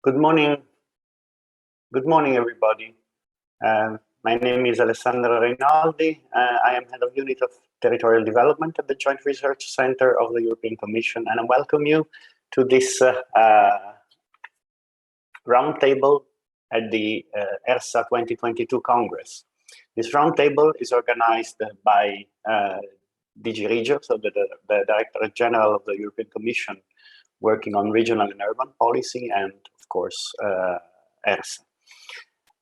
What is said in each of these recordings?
Good morning. Good morning, everybody. My name is Alessandro Rinaldi. I am head of unit of territorial development at the Joint Research Center of the European Commission, and I welcome you to this roundtable at the ERSA2022 Congress. This roundtable is organized by DG REGIO, so the Director General of the European Commission, working on regional and urban policy, and of course ERSA.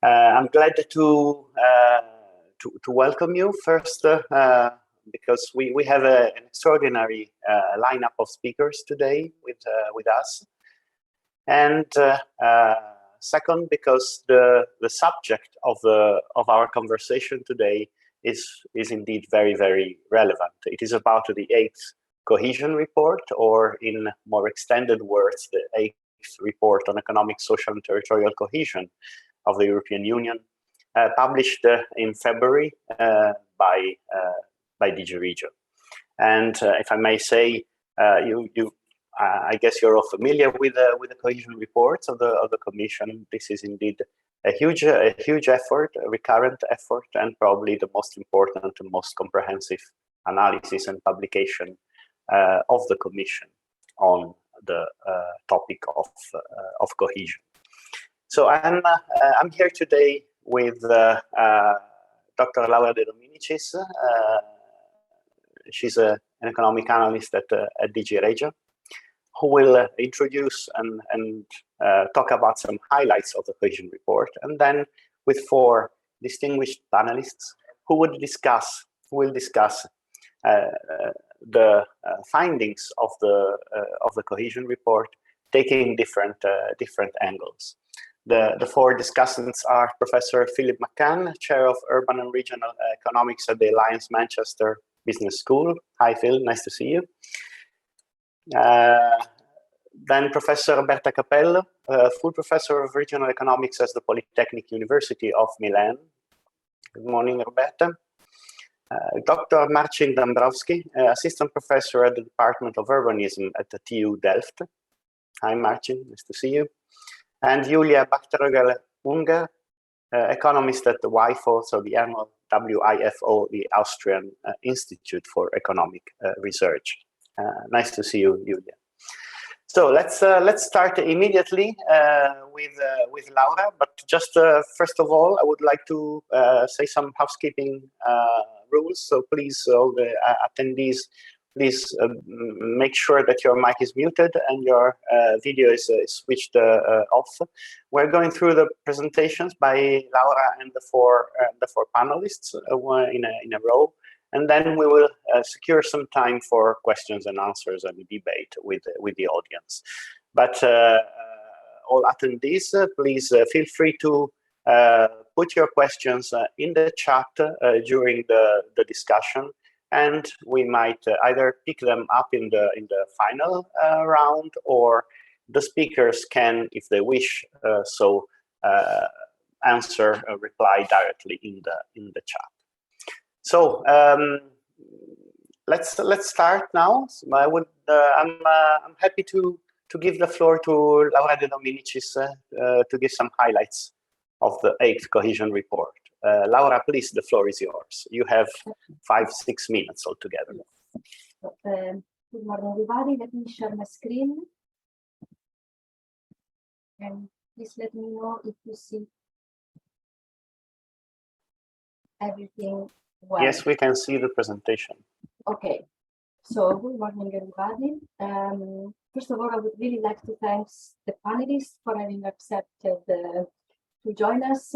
I'm glad to welcome you first because we have an extraordinary lineup of speakers today with us, and second because the subject of our conversation today is indeed very relevant. It is about the 8th Cohesion Report, or in more extended words, the 8th Report on Economic, Social and Territorial Cohesion of the European Union, published in February by DG REGIO. And if I may say, I guess you're all familiar with the cohesion reports of the Commission. This is indeed a huge effort, a recurrent effort, and probably the most important and most comprehensive analysis and publication of the Commission on the topic of cohesion. So I'm here today with Dr. Laura De Dominicis. She's an economic analyst at DG REGIO, who will introduce and talk about some highlights of the cohesion report, and then with 4 distinguished panelists who will discuss the findings of the cohesion report, taking different angles. The 4 discussants are Professor Philip McCann, Chair of Urban and Regional Economics at the Alliance Manchester Business School. Hi, Phil, nice to see you. Then Professor Roberta Capello, full Professor of Regional Economics at the Polytechnic University of Milan. Good morning, Roberta. Dr. Marcin Dąbrowski, Assistant Professor at the Department of Urbanism at the TU Delft. Hi, Marcin, nice to see you. And Julia Bachterögel-Unger, economist at the WIFO, so the annual WIFO, the Austrian Institute for Economic Research. Nice to see you, Julia. So let's start immediately with Laura. But just first of all, I would like to say some housekeeping rules. So please, all the attendees, please make sure that your mic is muted and your video is switched off. We're going through the presentations by Laura and the four panelists in a row, and then we will secure some time for questions and answers and debate with the audience. But all attendees, please feel free to put your questions in the chat during the discussion, and we might either pick them up in the final round, or the speakers can, if they wish, reply directly in the chat. So let's start now. I'm happy to give the floor to Laura De Dominicis to give some highlights of the 8th Cohesion Report. Laura, please, the floor is yours. You have 5-6 minutes altogether. Good morning, everybody. Let me share my screen. And please let me know if you see everything well. Yes, we can see the presentation. Okay. So good morning, everybody. First of all, I would really like to thank the panelists for having accepted to join us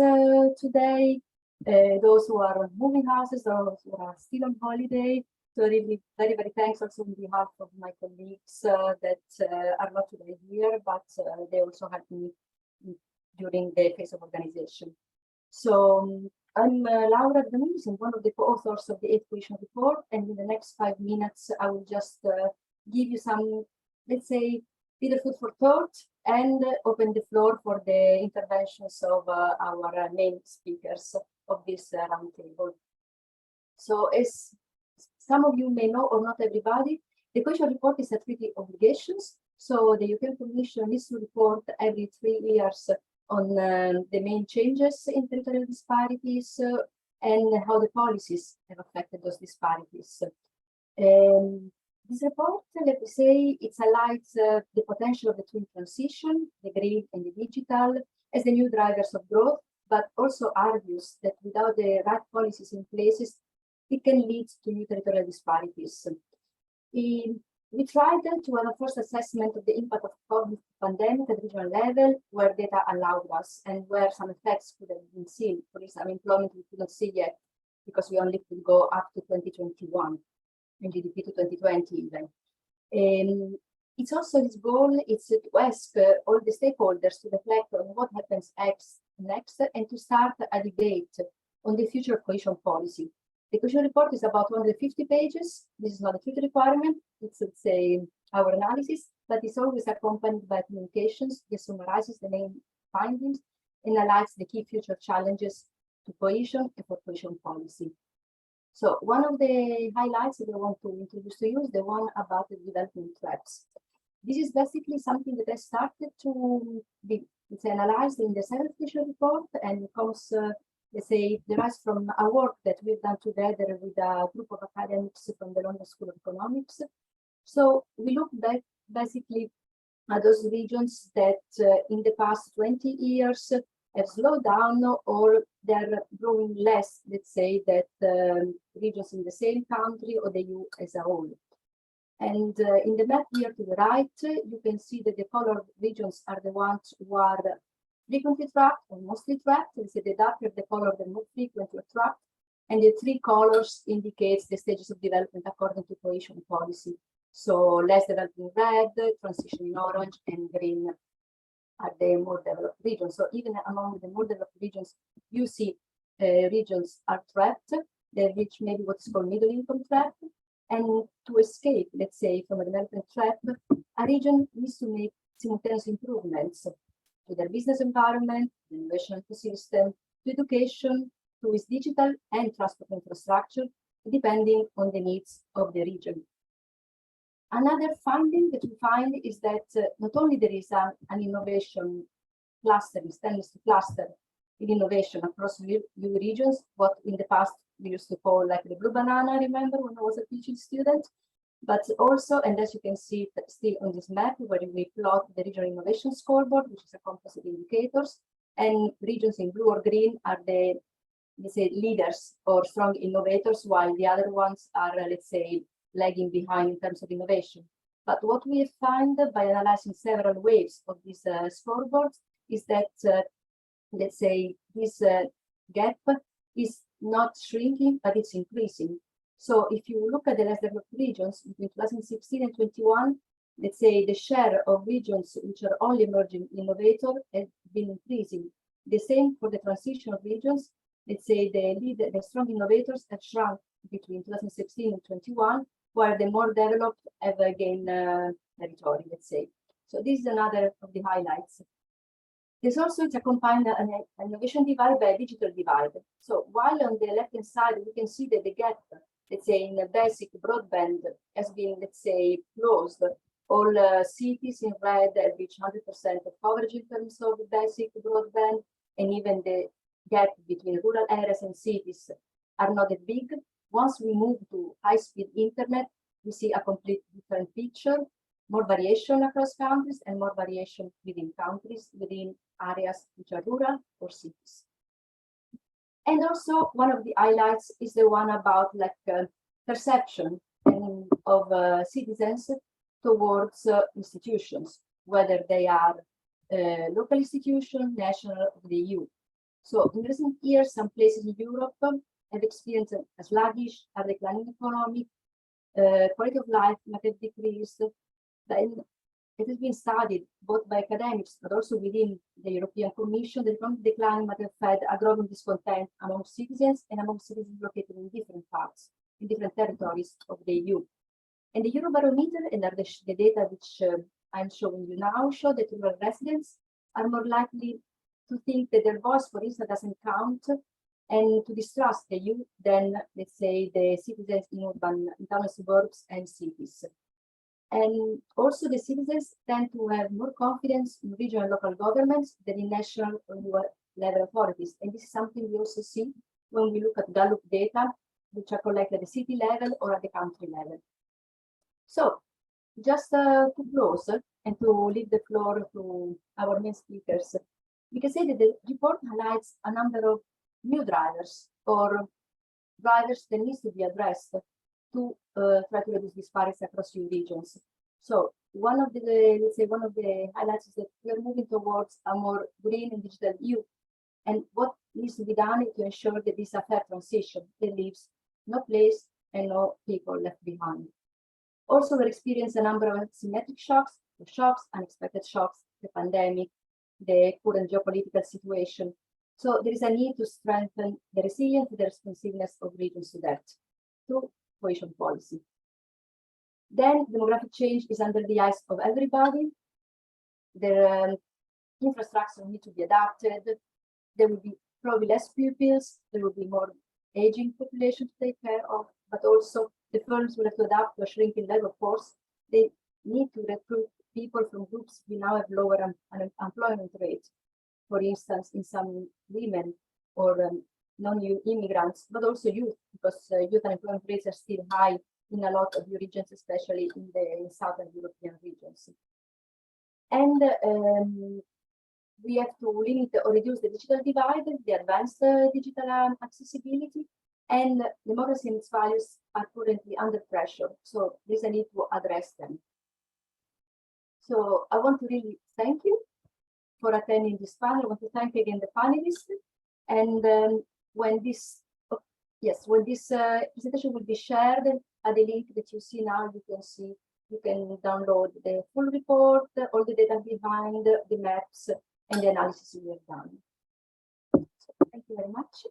today. Those who are moving houses, those who are still on holiday. So really very thanks also on behalf of my colleagues that are not today here, but they also helped me during the phase of organization. So I'm Laura De Dominicis, one of the co-authors of the 8th Cohesion Report, and in the next 5 minutes I will just give you some, let's say, bit of food for thought, and open the floor for the interventions of our main speakers of this roundtable. So as some of you may know, or not everybody, the Cohesion Report is a treaty obligations. So the European Commission needs to report every 3 years on the main changes in territorial disparities and how the policies have affected those disparities. This report, let me say, it highlights the potential of the twin transition, the green and the digital, as the new drivers of growth, but also argues that without the right policies in place, it can lead to new territorial disparities. We tried to have a first assessment of the impact of COVID pandemic at regional level, where data allowed us and where some effects could have been seen. For instance, unemployment we could not see yet because we only could go up to 2021 and GDP to 2020 even. It's also its goal is to ask all the stakeholders to reflect on what happens next and to start a debate on the future of cohesion policy. The Cohesion Report is about 150 pages. This is not a future requirement. It's, let's say, our analysis, but it's always accompanied by communications that summarizes the main findings and highlights the key future challenges to cohesion and for cohesion policy. So one of the highlights that I want to introduce to you is the one about the development traps. This is basically something that I started to be analyzed in the seventh Cohesion Report, and it comes let's say, derives from a work that we've done together with a group of academics from the London School of Economics. So we look back basically at those regions that in the past 20 years have slowed down or they're growing less, let's say, that regions in the same country or the EU as a whole. And in the map here to the right, you can see that the colored regions are the ones who are frequently trapped or mostly trapped. You see the darker the color, the more frequent or trapped. And the three colors indicates the stages of development according to cohesion policy. So less developed in red, transition in orange, and green are the more developed regions. So even among the more developed regions, you see regions are trapped. They reach maybe what is called middle income trap. And to escape, let's say, from a development trap, a region needs to make simultaneous improvements to their business environment, the innovation ecosystem, to education, to its digital and transport infrastructure, depending on the needs of the region. Another finding that we find is that not only there is an innovation cluster, tends to cluster in innovation across EU regions, what in the past we used to call like the blue banana, remember when I was a teaching student, but also, and as you can see still on this map, where we plot the regional innovation scoreboard, which is a composite indicators, and regions in blue or green are the, let's say, leaders or strong innovators, while the other ones are, let's say, lagging behind in terms of innovation. But what we have found by analyzing several waves of these scoreboards is that, let's say, this gap is not shrinking, but it's increasing. So if you look at the less developed regions between 2016 and 21, let's say the share of regions which are only emerging innovator has been increasing. The same for the transition of regions. Let's say the strong innovators have shrunk between 2016 and 21, while the more developed have gained territory, let's say. So this is another of the highlights. There's also it's accompanied an innovation divide by a digital divide. So while on the left-hand side, we can see that the gap, let's say, in the basic broadband has been, let's say, closed. All cities in red have reached 100% of coverage in terms of basic broadband, and even the gap between rural areas and cities are not that big. Once we move to high-speed internet, we see a complete different picture, more variation across countries and more variation within countries, within areas which are rural or cities. And also one of the highlights is the one about like perception of citizens towards institutions, whether they are local institutions, national, or the EU. So in recent years, some places in Europe have experienced a sluggish, a declining economy, quality of life might have decreased. Then it has been studied both by academics, but also within the European Commission. The economic decline might have fed a growing discontent among citizens and among citizens located in different parts, in different territories of the EU. And the Eurobarometer and the data which I'm showing you now show that rural residents are more likely to think that their voice, for instance, doesn't count and to distrust the EU than, let's say, the citizens in town suburbs and cities. And also the citizens tend to have more confidence in regional and local governments than in national or lower level authorities. And this is something we also see when we look at Gallup data, which are collected at the city level or at the country level. So just to close and to leave the floor to our main speakers, we can say that the report highlights a number of new drivers or drivers that needs to be addressed to try to reduce disparities across EU regions. So one of the, let's say, one of the highlights is that we are moving towards a more green and digital EU. And what needs to be done to ensure that this is a fair transition that leaves no place and no people left behind. Also, we experience a number of asymmetric shocks, unexpected shocks, the pandemic, the current geopolitical situation. So there is a need to strengthen the resilience and the responsiveness of regions to that through cohesion policy. Then demographic change is under the eyes of everybody. The infrastructure need to be adapted. There will be probably less pupils. There will be more aging population to take care of, but also the firms will have to adapt to a shrinking labor force. They need to recruit people from groups we now have lower unemployment rate. For instance, in some women or non-EU immigrants, but also youth, because youth unemployment rates are still high in a lot of EU regions, especially in the Southern European regions. And we have to limit or reduce the digital divide, the advanced digital accessibility, and democracy and its values are currently under pressure. So there's a need to address them. So I want to really thank you for attending this panel. I want to thank again the panelists. And when this presentation will be shared at the link that you see now, you can download the full report, all the data behind the maps, and the analysis we have done. So thank you very much.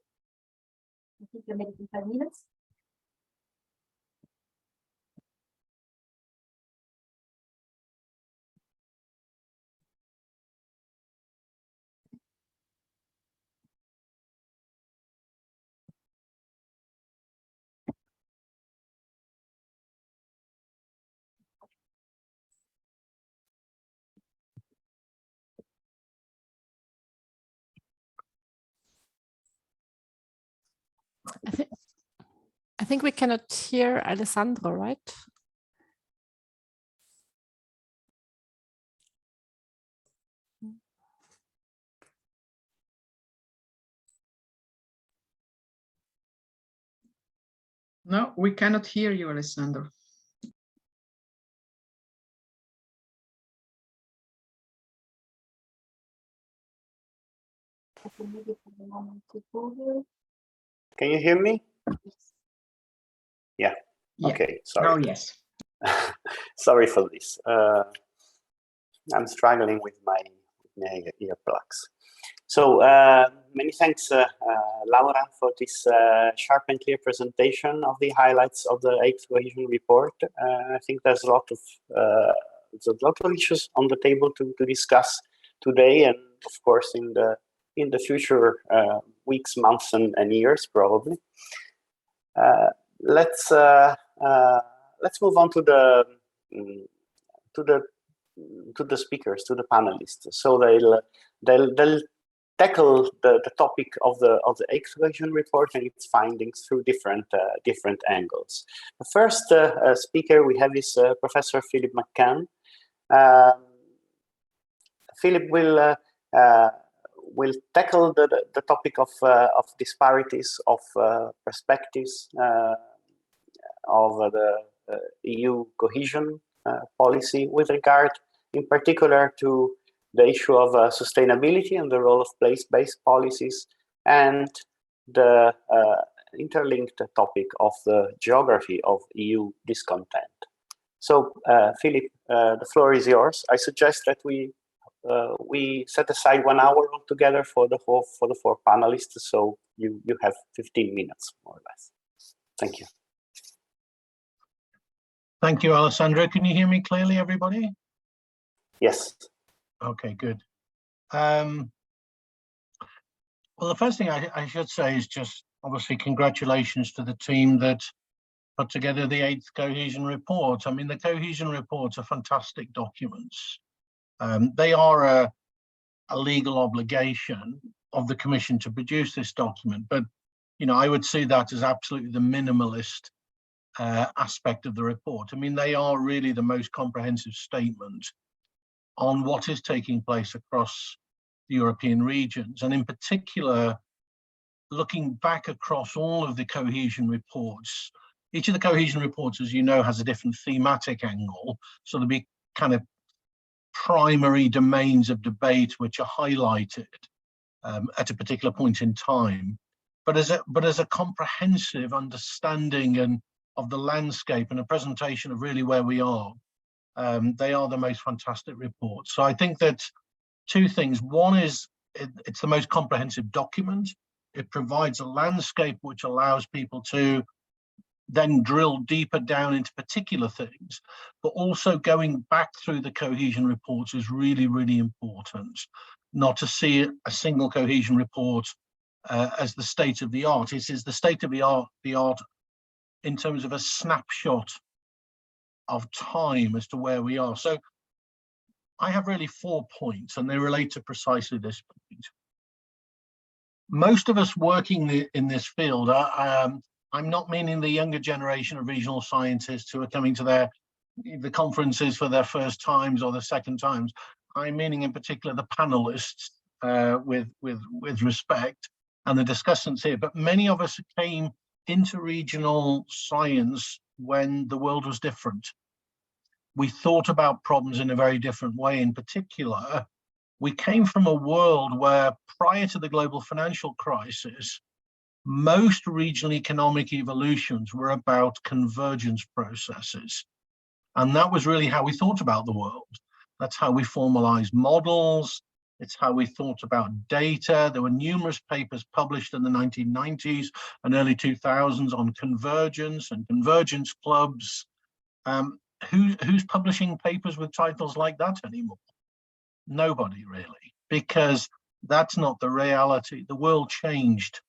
I think you're maybe in 5 minutes. I think we cannot hear Alessandro, right? No, we cannot hear you, Alessandro. Can you hear me? Yeah. Yeah. Okay, sorry. Oh, yes. Sorry for this. I'm struggling with my earplugs. So many thanks, Laura, for this sharp and clear presentation of the highlights of the 8th Cohesion Report. I think there's a lot of issues on the table to discuss today, and of course in the future weeks, months, and years probably. Let's move on to the speakers, to the panelists. So they'll tackle the topic of the 8th Cohesion Report and its findings through different angles. The first speaker we have is Professor Philip McCann. Philip will tackle the topic of disparities, of perspectives of the EU cohesion policy with regard, in particular, to the issue of sustainability and the role of place-based policies, and the interlinked topic of the geography of EU discontent. So, Philip, the floor is yours. I suggest that we set aside 1 hour altogether for the 4 panelists, so you have 15 minutes, more or less. Thank you. Thank you, Alessandro. Can you hear me clearly, everybody? Yes. Okay, good. Well, the first thing I should say is just obviously congratulations to the team that put together the 8th Cohesion Report. I mean, the Cohesion Reports are fantastic documents. They are a legal obligation of the Commission to produce this document, but I would see that as absolutely the minimalist aspect of the report. I mean, they are really the most comprehensive statement on what is taking place across the European regions, and in particular, looking back across all of the cohesion reports. Each of the cohesion reports, as you know, has a different thematic angle, so there'll be kind of primary domains of debate which are highlighted at a particular point in time. But as a comprehensive understanding of the landscape and a presentation of really where we are, they are the most fantastic reports. So I think that two things. One is it's the most comprehensive document. It provides a landscape which allows people to then drill deeper down into particular things, but also going back through the cohesion reports is really, really important. Not to see a single cohesion report as the state of the art. It is the state of the art in terms of a snapshot of time as to where we are. So I have really 4 points, and they relate to precisely this point. Most of us working in this field, I'm not meaning the younger generation of regional scientists who are coming to the conferences for their first times or their second times. I'm meaning in particular the panelists with respect, and the discussants here. But many of us came into regional science when the world was different. We thought about problems in a very different way. In particular, we came from a world where prior to the global financial crisis, most regional economic evolutions were about convergence processes. And that was really how we thought about the world. That's how we formalized models. It's how we thought about data. There were numerous papers published in the 1990s and early 2000s on convergence and convergence clubs. Who's publishing papers with titles like that anymore? Nobody really, because that's not the reality. The world changed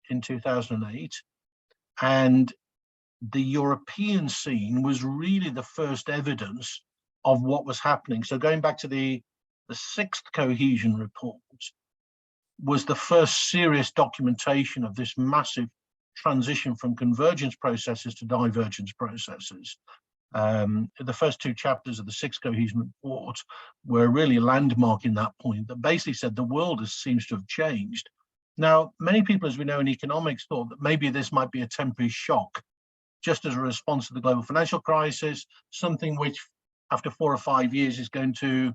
in 2008, and the European scene was really the first evidence of what was happening. So going back to the 6th cohesion report was the first serious documentation of this massive transition from convergence processes to divergence processes. The first 2 chapters of the 6th cohesion report were really landmarking that point, that basically said the world seems to have changed. Now, many people, as we know in economics, thought that maybe this might be a temporary shock, just as a response to the global financial crisis, something which after 4 or 5 years is going to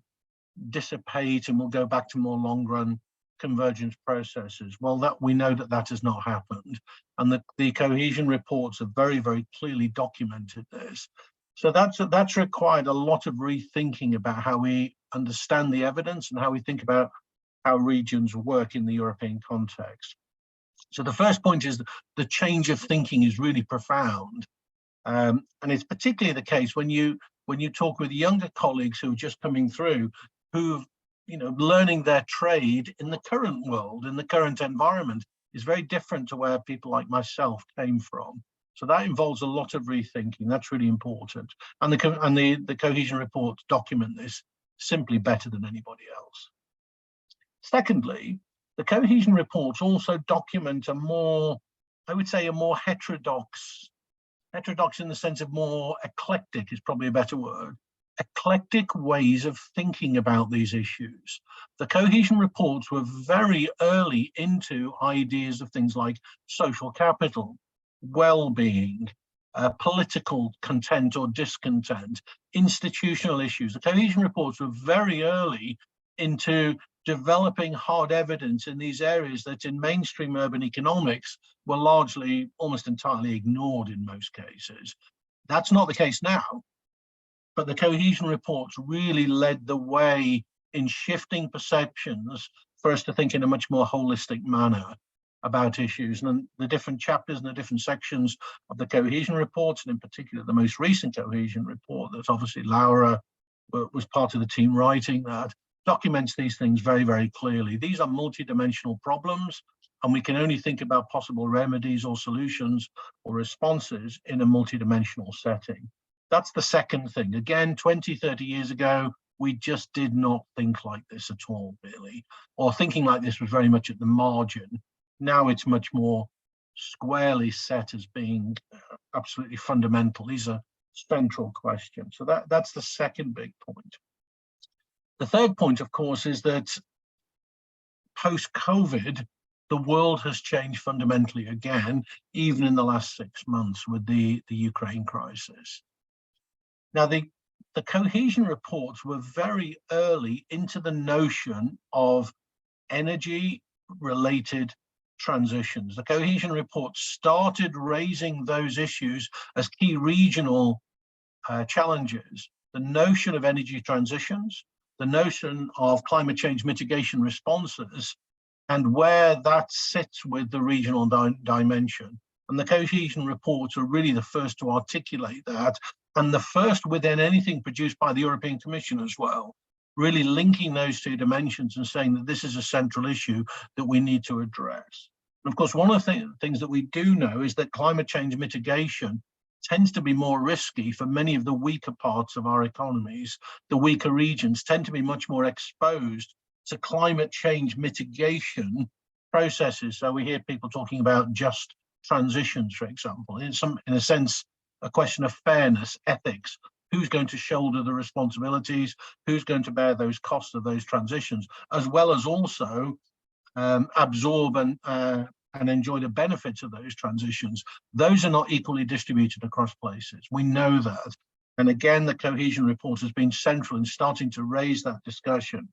dissipate and we'll go back to more long-run convergence processes. Well, we know that has not happened, and the cohesion reports have very, very clearly documented this. So that's required a lot of rethinking about how we understand the evidence and how we think about how regions work in the European context. So the first point is the change of thinking is really profound, and it's particularly the case when you talk with younger colleagues who are just coming through, who've learning their trade in the current world, in the current environment, is very different to where people like myself came from. So that involves a lot of rethinking. That's really important, and the cohesion reports document this simply better than anybody else. Secondly, the cohesion reports also document a more heterodox in the sense of more eclectic is probably a better word, eclectic ways of thinking about these issues. The cohesion reports were very early into ideas of things like social capital, well-being, political content or discontent, institutional issues. The cohesion reports were very early into developing hard evidence in these areas that in mainstream urban economics were largely almost entirely ignored in most cases. That's not the case now, but the cohesion reports really led the way in shifting perceptions for us to think in a much more holistic manner about issues. And the different chapters and the different sections of the cohesion reports, and in particular the most recent cohesion report that obviously Laura was part of the team writing that, documents these things very, very clearly. These are multidimensional problems, and we can only think about possible remedies or solutions or responses in a multidimensional setting. That's the second thing. Again, 20, 30 years ago, we just did not think like this at all, really, or thinking like this was very much at the margin. Now it's much more squarely set as being absolutely fundamental. These are central questions. So that's the second big point. The third point, of course, is that post-COVID, the world has changed fundamentally again, even in the last 6 months with the Ukraine crisis. Now, the cohesion reports were very early into the notion of energy-related transitions. The cohesion report started raising those issues as key regional challenges. The notion of energy transitions, the notion of climate change mitigation responses, and where that sits with the regional dimension. And the cohesion reports are really the first to articulate that, and the first within anything produced by the European Commission as well, really linking those two dimensions and saying that this is a central issue that we need to address. And of course, one of the things that we do know is that climate change mitigation tends to be more risky for many of the weaker parts of our economies. The weaker regions tend to be much more exposed to climate change mitigation processes. So we hear people talking about just transitions, for example, in a sense, a question of fairness, ethics. Who's going to shoulder the responsibilities? Who's going to bear those costs of those transitions, as well as also absorb and enjoy the benefits of those transitions? Those are not equally distributed across places. We know that. And again, the cohesion report has been central in starting to raise that discussion.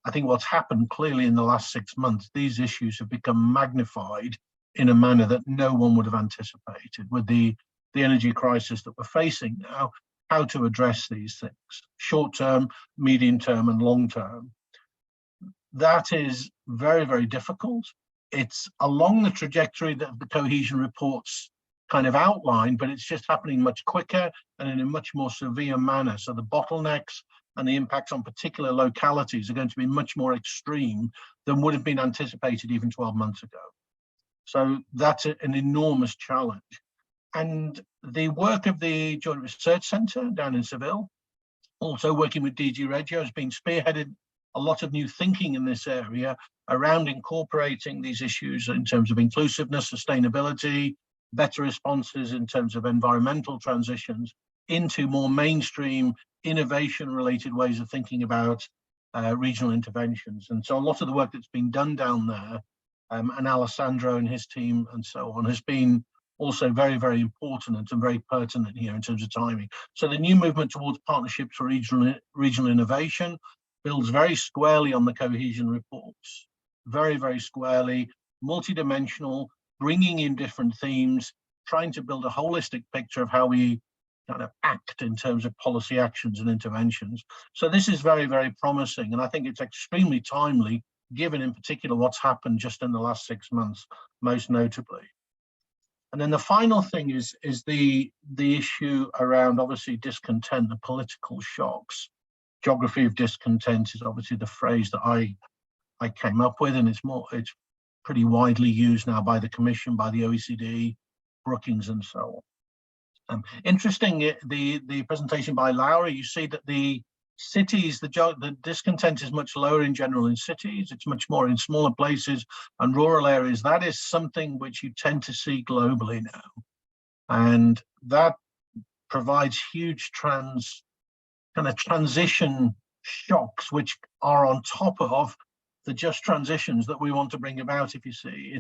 I think what's happened clearly in the last 6 months, these issues have become magnified in a manner that no one would have anticipated with the energy crisis that we're facing now, how to address these things, short term, medium term, and long term. That is very, very difficult. It's along the trajectory that the cohesion reports kind of outline, but it's just happening much quicker and in a much more severe manner. So the bottlenecks and the impacts on particular localities are going to be much more extreme than would have been anticipated even 12 months ago. So that's an enormous challenge. And the work of the Joint Research Centre down in Seville, also working with DG REGIO, has been spearheaded a lot of new thinking in this area around incorporating these issues in terms of inclusiveness, sustainability, better responses in terms of environmental transitions into more mainstream innovation-related ways of thinking about regional interventions. And so a lot of the work that's been done down there, and Alessandro and his team and so on, has been also very, very important and very pertinent here in terms of timing. So the new movement towards partnerships for regional innovation builds very squarely on the cohesion reports, very, very squarely, multidimensional, bringing in different themes, trying to build a holistic picture of how we kind of act in terms of policy actions and interventions. So this is very, very promising, and I think it's extremely timely, given in particular what's happened just in the last 6 months, most notably. And then the final thing is the issue around, obviously, discontent, the political shocks. Geography of discontent is obviously the phrase that I came up with, and it's pretty widely used now by the Commission, by the OECD, Brookings, and so on. Interesting, the presentation by Laura, you see that the cities, the discontent is much lower in general in cities. It's much more in smaller places and rural areas. That is something which you tend to see globally now. And that provides huge transition shocks, which are on top of the just transitions that we want to bring about. If you see,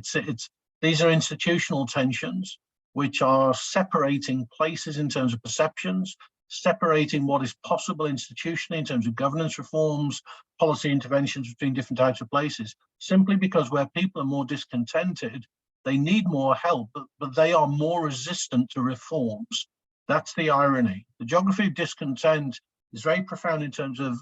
these are institutional tensions which are separating places in terms of perceptions, separating what is possible institutionally in terms of governance reforms, policy interventions between different types of places, simply because where people are more discontented, they need more help, but they are more resistant to reforms. That's the irony. The geography of discontent is very profound in terms of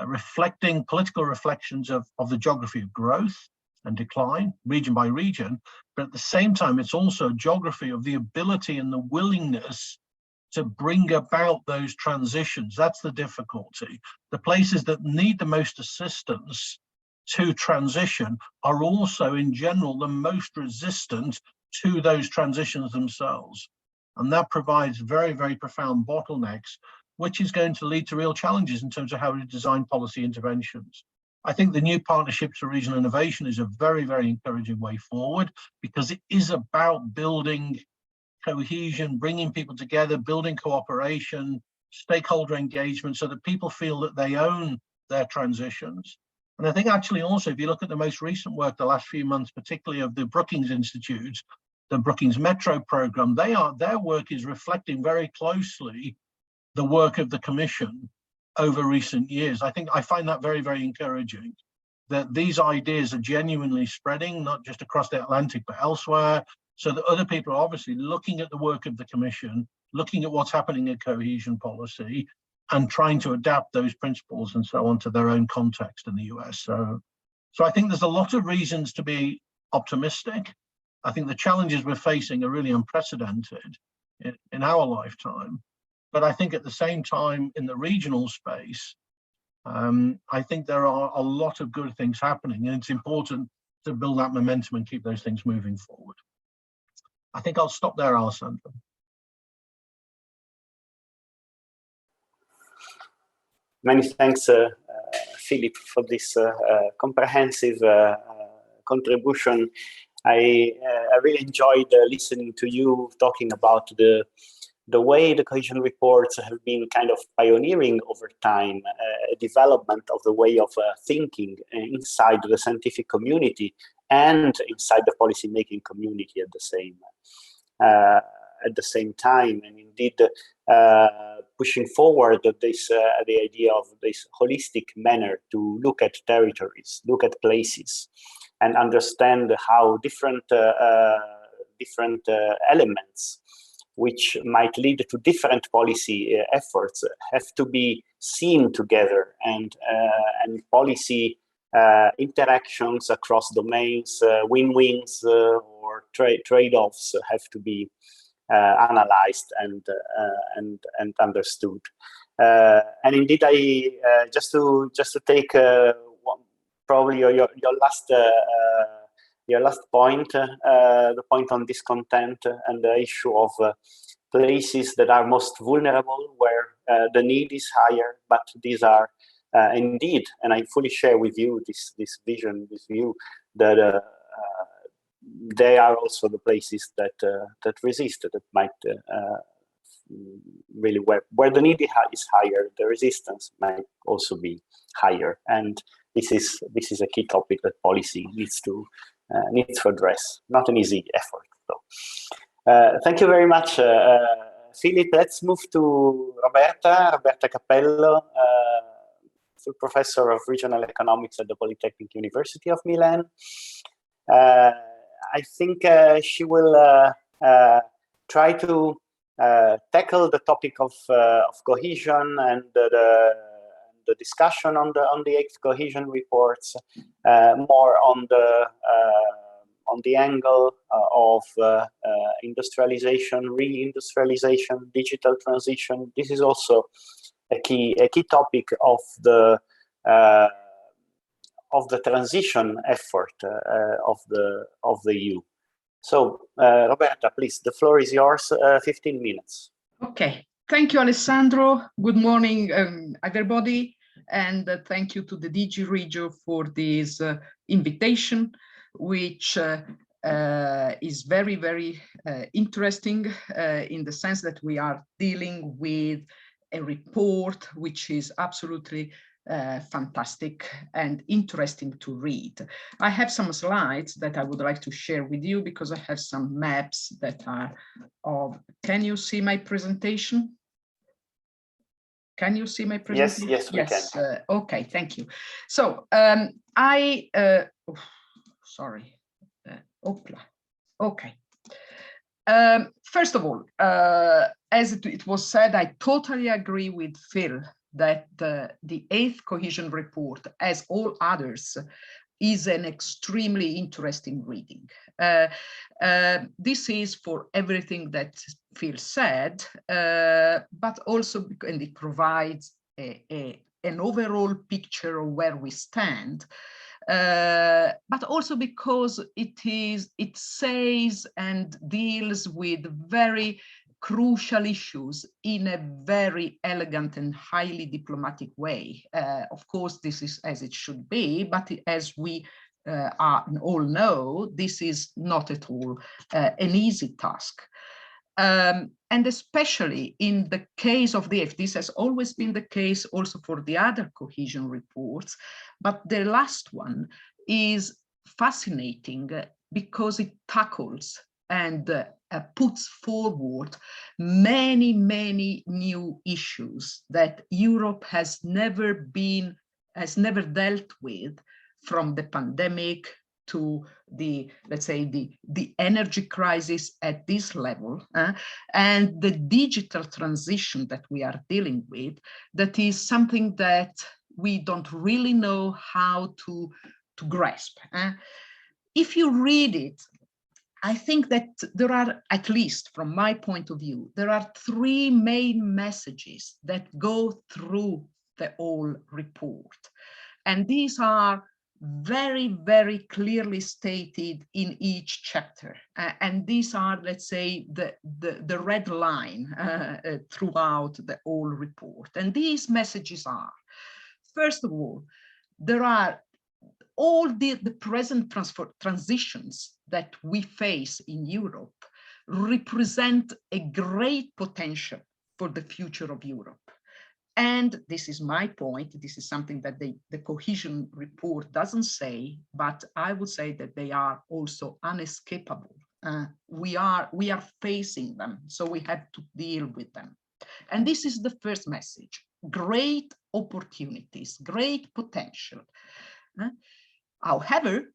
reflecting political reflections of the geography of growth and decline, region by region, but at the same time, it's also a geography of the ability and the willingness to bring about those transitions. That's the difficulty. The places that need the most assistance to transition are also in general the most resistant to those transitions themselves. And that provides very, very profound bottlenecks, which is going to lead to real challenges in terms of how we design policy interventions. I think the new Partnerships for Regional Innovation is a very, very encouraging way forward, because it is about building cohesion, bringing people together, building cooperation, stakeholder engagement, so that people feel that they own their transitions. And I think actually also, if you look at the most recent work the last few months, particularly of the Brookings Institute, the Brookings Metro program, their work is reflecting very closely the work of the Commission over recent years. I find that very, very encouraging, that these ideas are genuinely spreading, not just across the Atlantic, but elsewhere, so that other people are obviously looking at the work of the Commission, looking at what's happening in cohesion policy, and trying to adapt those principles and so on to their own context in the US. So I think there's a lot of reasons to be optimistic. I think the challenges we're facing are really unprecedented in our lifetime. But I think at the same time, in the regional space, I think there are a lot of good things happening, and it's important to build that momentum and keep those things moving forward. I think I'll stop there, Alessandro. Many thanks, Philip, for this comprehensive contribution. I really enjoyed listening to you talking about the way the cohesion reports have been kind of pioneering over time, development of the way of thinking inside the scientific community and inside the policymaking community at the same time, and indeed pushing forward this the idea of this holistic manner to look at territories, look at places, and understand how different elements which might lead to different policy efforts have to be seen together, and policy interactions across domains, win-wins or trade-offs have to be analyzed and understood. And indeed, I just to take probably your last point, the point on discontent and the issue of places that are most vulnerable, where the need is higher, but these are indeed, and I fully share with you this vision, this view, that they are also the places that resist, that might really where the need is higher, the resistance might also be higher, and this is a key topic that policy needs to address. Not an easy effort, though. Thank you very much, Philip. Let's move to Roberta Cappello, full professor of regional economics at the Polytechnic University of Milan. I think she will try to tackle the topic of cohesion and the discussion on the 8th cohesion reports, more on the angle of industrialization, reindustrialization, digital transition. This is also a key topic of the transition effort of the EU. So, Roberta, please, the floor is yours. 15 minutes. Okay. Thank you, Alessandro. Good morning, everybody, and thank you to the DG Regio for this invitation, which is very, very interesting in the sense that we are dealing with a report which is absolutely fantastic and interesting to read. I have some slides that I would like to share with you because I have some maps that are of. Can you see my presentation? Can you see my presentation? Yes, we can. Okay, thank you. So sorry. Okay. First of all, as it was said, I totally agree with Phil that the 8th cohesion report, as all others, is an extremely interesting reading. This is for everything that Phil said, but also, and it provides an overall picture of where we stand. but also because it says and deals with very crucial issues in a very elegant and highly diplomatic way. Of course, this is as it should be, but as we all know, this is not at all an easy task. And especially in the case of this has always been the case also for the other cohesion reports, but the last one is fascinating because it tackles and puts forward many, many new issues that Europe has never dealt with, from the pandemic to the, let's say, the energy crisis at this level, and the digital transition that we are dealing with, that is something that we don't really know how to grasp. If you read it, I think that there are, at least from my point of view, there are three main messages that go through the whole report. And these are very, very clearly stated in each chapter. And these are, let's say, the red line throughout the whole report. And these messages are, first of all, there are all the present transitions that we face in Europe represent a great potential for the future of Europe. And this is my point. This is something that the cohesion report doesn't say, but I would say that they are also unescapable. We are facing them, so we have to deal with them. And this is the first message: great opportunities, great potential. However,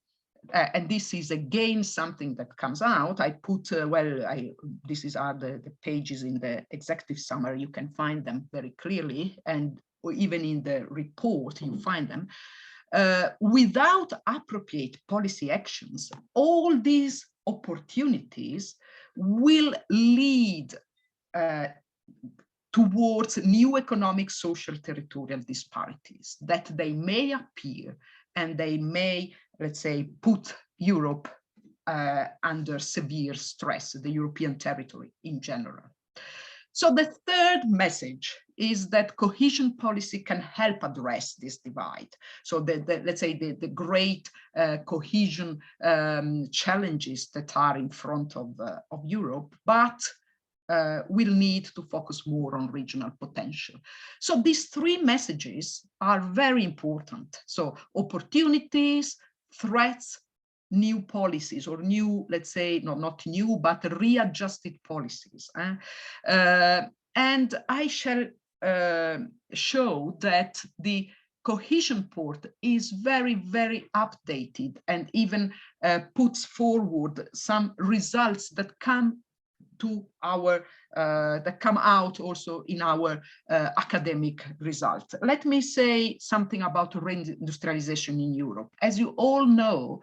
and this is again something that comes out, I put, these are the pages in the executive summary, you can find them very clearly, and even in the report you find them. Without appropriate policy actions, all these opportunities will lead towards new economic, social, territorial disparities, that they may appear and they may, let's say, put Europe under severe stress, the European territory in general. So the third message is that cohesion policy can help address this divide. So let's say the great cohesion challenges that are in front of Europe, but will need to focus more on regional potential. So these three messages are very important. So opportunities, threats, new policies, or new, let's say, not new, but readjusted policies. And I shall show that the cohesion report is very, very updated and even puts forward some results that come to our that come out also in our academic results. Let me say something about reindustrialization in Europe. As you all know,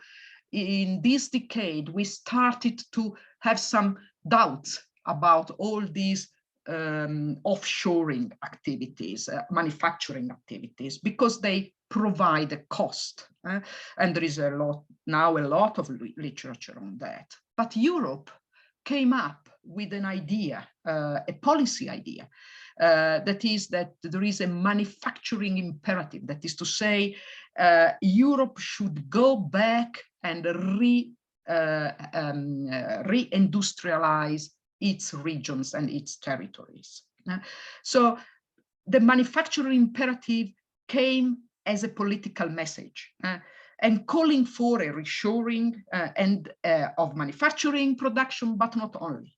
in this decade, we started to have some doubts about all these offshoring activities, manufacturing activities, because they provide a cost. And there is a lot of literature on that. But Europe came up with an idea, a policy idea, that is that there is a manufacturing imperative. That is to say, Europe should go back and reindustrialize its regions and its territories. So the manufacturing imperative came as a political message. And calling for a reshoring of manufacturing production, but not only,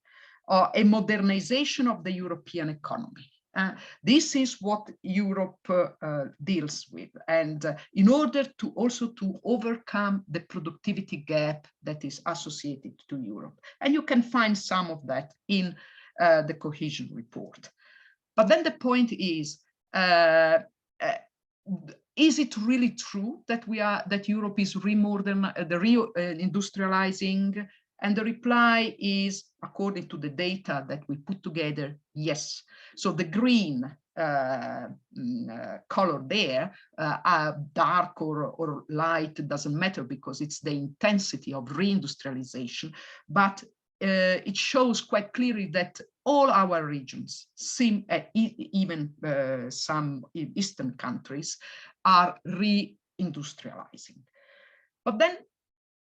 a modernization of the European economy. This is what Europe deals with, and in order to also to overcome the productivity gap that is associated to Europe. And you can find some of that in the cohesion report. But then the point is it really true that Europe is reindustrializing? And the reply is, according to the data that we put together, yes. So the green color there, dark or light, doesn't matter because it's the intensity of reindustrialization, but it shows quite clearly that all our regions seem, even some Eastern countries, are reindustrializing. But then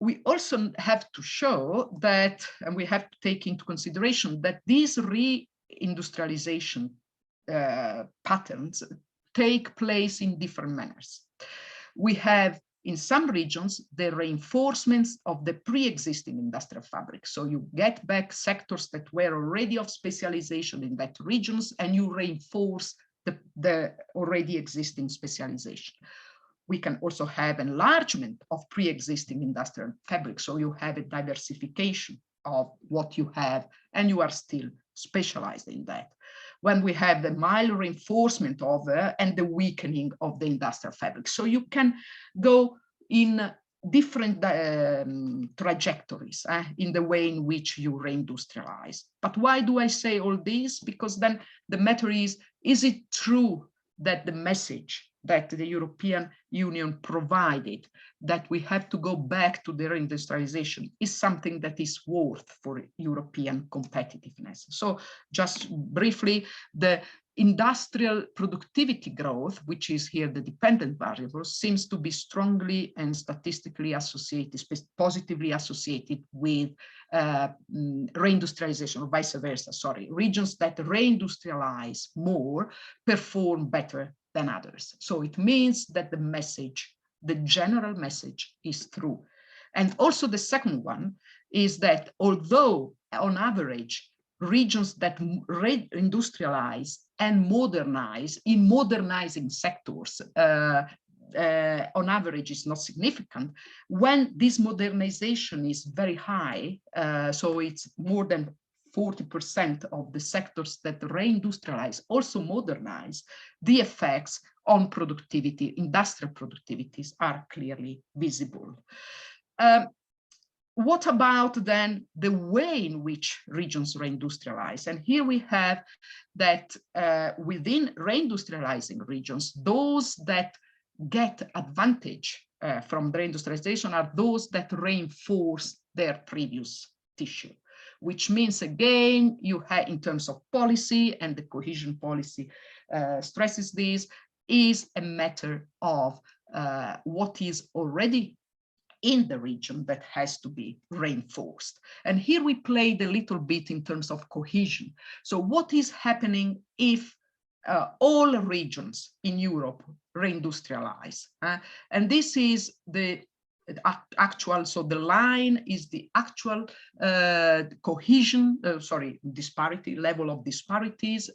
we also have to show that, and we have to take into consideration that these reindustrialization patterns take place in different manners. We have in some regions the reinforcements of the pre-existing industrial fabric. So you get back sectors that were already of specialization in that regions, and you reinforce the already existing specialization. We can also have enlargement of pre-existing industrial fabric. So you have a diversification of what you have, and you are still specialized in that. When we have the mild reinforcement of and the weakening of the industrial fabric. So you can go in different trajectories in the way in which you reindustrialize. But why do I say all this? Because then the matter is it true that the message that the European Union provided, that we have to go back to the reindustrialization, is something that is worth for European competitiveness? So just briefly, the industrial productivity growth, which is here the dependent variable, seems to be strongly and statistically associated, positively associated with reindustrialization, or vice versa, sorry. Regions that reindustrialize more perform better than others. So it means that the message, the general message, is true. And also the second one is that although on average, regions that reindustrialize and modernize in modernizing sectors on average is not significant, when this modernization is very high, so it's more than 40% of the sectors that reindustrialize also modernize, the effects on productivity, industrial productivities, are clearly visible. What about then the way in which regions reindustrialize? And here we have that within reindustrializing regions, those that get advantage from the reindustrialization are those that reinforce their previous tissue, which means, again, you have, in terms of policy, and the cohesion policy stresses this, is a matter of what is already in the region that has to be reinforced. And here we played a little bit in terms of cohesion. So what is happening if all regions in Europe reindustrialize? And this is the actual, so the line is the actual cohesion, disparity, level of disparities,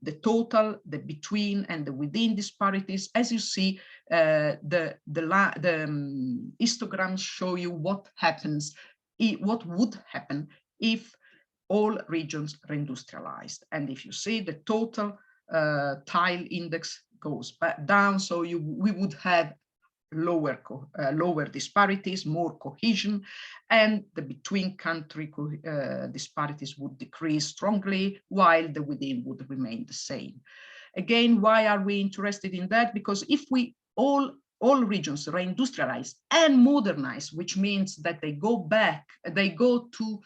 the total, the between and the within disparities. As you see, the histograms show you what happens, what would happen if all regions reindustrialized. And if you see the total tile index goes back down, so we would have lower disparities, more cohesion, and the between country disparities would decrease strongly, while the within would remain the same. Again, why are we interested in that? Because if we all regions reindustrialize and modernize, which means that they go back, they go to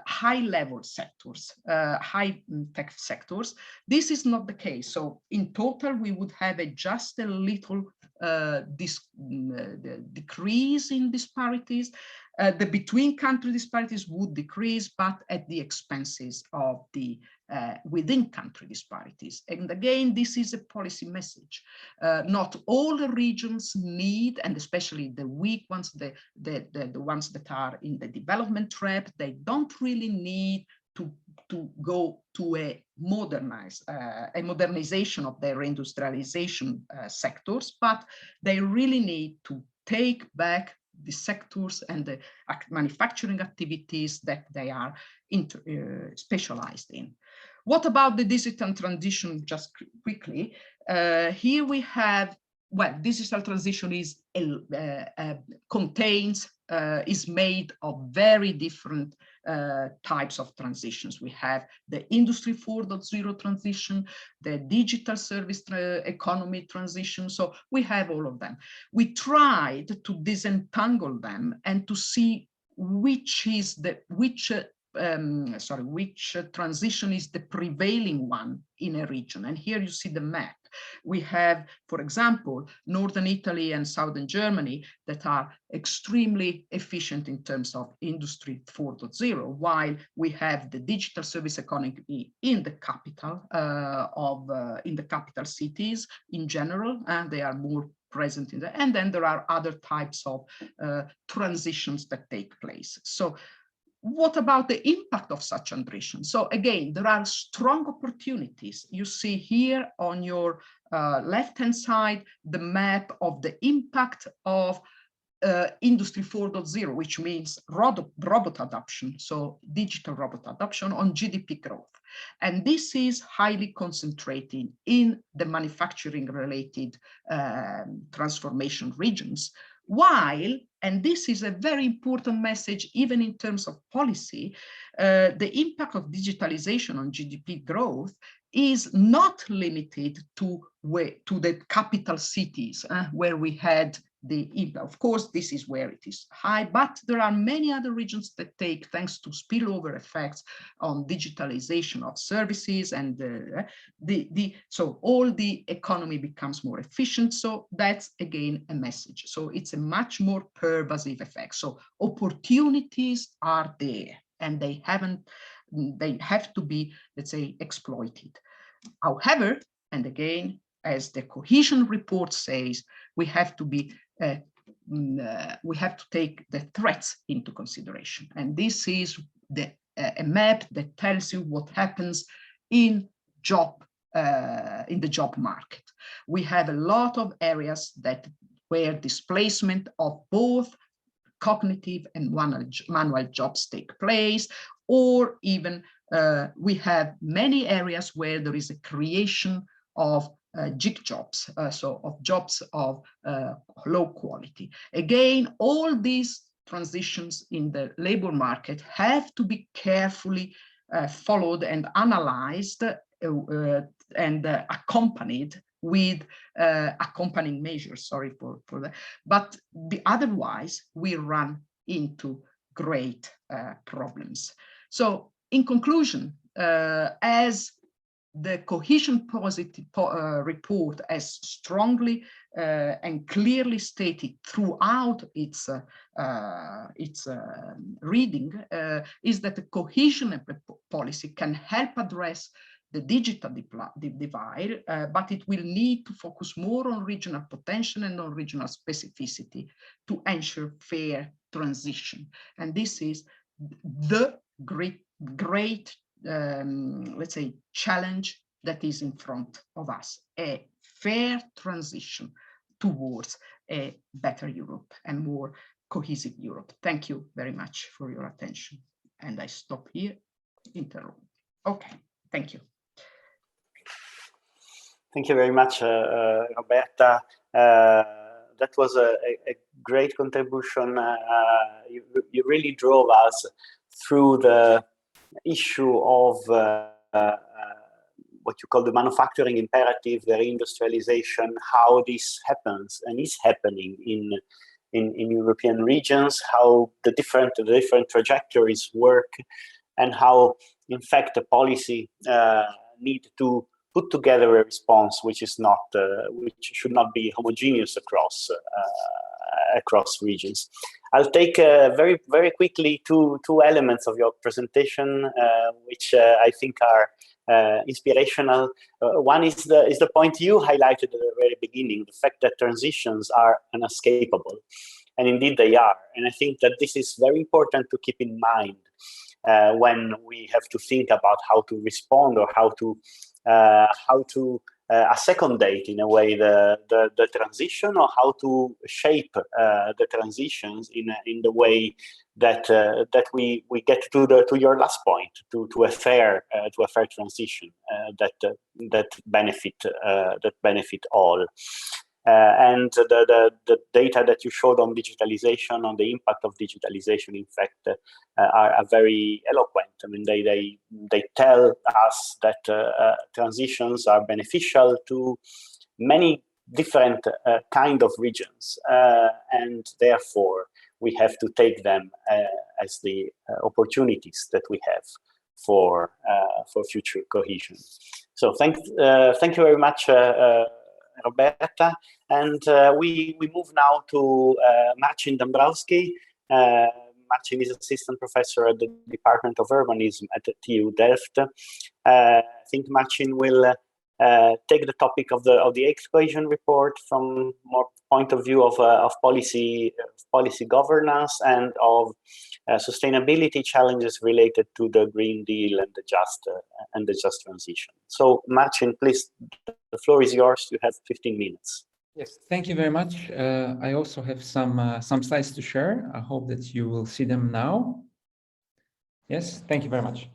high level sectors, high tech sectors, this is not the case. So in total, we would have just a little decrease in disparities. The between country disparities would decrease, but at the expenses of the within country disparities. And again, this is a policy message. Not all the regions need, and especially the weak ones, the ones that are in the development trap, they don't really need to go to a modernization of their industrialization sectors, but they really need to take back the sectors and the manufacturing activities that they are specialized in. What about the digital transition? Just quickly, here we have well, digital transition is is made of very different types of transitions. We have the Industry 4.0 transition, the digital service economy transition. So we have all of them. We tried to disentangle them and to see which transition is the prevailing one in a region. And here you see the map. We have, for example, Northern Italy and Southern Germany that are extremely efficient in terms of Industry 4.0, while we have the digital service economy in the capital in the capital cities in general, and they are more present in and then there are other types of transitions that take place. So what about the impact of such transition? So again, there are strong opportunities. You see here on your left-hand side, the map of the impact of Industry 4.0, which means robot adoption, so digital robot adoption on GDP growth. And this is highly concentrated in the manufacturing-related transformation regions, while, and this is a very important message even in terms of policy, the impact of digitalization on GDP growth is not limited to the capital cities where we had the impact. Of course, this is where it is high, but there are many other regions that take, thanks to spillover effects on digitalization of services, and so all the economy becomes more efficient. So that's again a message. So it's a much more pervasive effect. So opportunities are there, and they have to be, let's say, exploited. However, and again, as the Cohesion Report says, we have to take the threats into consideration. And this is a map that tells you what happens in the job market. We have a lot of areas where displacement of both cognitive and manual jobs take place, or even we have many areas where there is a creation of gig jobs, so of jobs of low quality. Again, all these transitions in the labor market have to be carefully followed and analyzed and accompanied with accompanying measures. Sorry for that. But otherwise, we run into great problems. So in conclusion, as the Cohesion Report has strongly and clearly stated throughout its reading, is that the cohesion policy can help address the digital divide, but it will need to focus more on regional potential and on regional specificity to ensure fair transition. And this is the great let's say, challenge that is in front of us, a fair transition towards a better Europe and more cohesive Europe. Thank you very much for your attention. And I stop here, interrupt. Okay, thank you. Thank you very much, Roberta. That was a great contribution. You really drove us through the issue of what you call the manufacturing imperative, the reindustrialization, how this happens and is happening in European regions, how the different trajectories work, and how, in fact, the policy need to put together a response which is not, which should not be homogeneous across regions. I'll take very quickly two elements of your presentation, which I think are inspirational. One is the point you highlighted at the very beginning, the fact that transitions are unescapable, and indeed they are. And I think that this is very important to keep in mind when we have to think about how to respond or how to secondate in a way the transition, or how to shape the transitions in the way that we get to your last point, to a fair transition that benefit all. And the data that you showed on digitalization, on the impact of digitalization, in fact, are very eloquent. I mean, they tell us that transitions are beneficial to many different kind of regions, and therefore we have to take them as the opportunities that we have for future cohesion. So thank you very much, Roberta, and we move now to Marcin Dąbrowski. Marcin is assistant professor at the Department of Urbanism at the TU Delft. I think Marcin will take the topic of the eighth cohesion report from more point of view of policy governance and of sustainability challenges related to the Green Deal and the just transition. So Marcin, please, the floor is yours. You have 15 minutes. Yes, thank you very much. I also have some slides to share. I hope that you will see them now. Yes, thank you very much.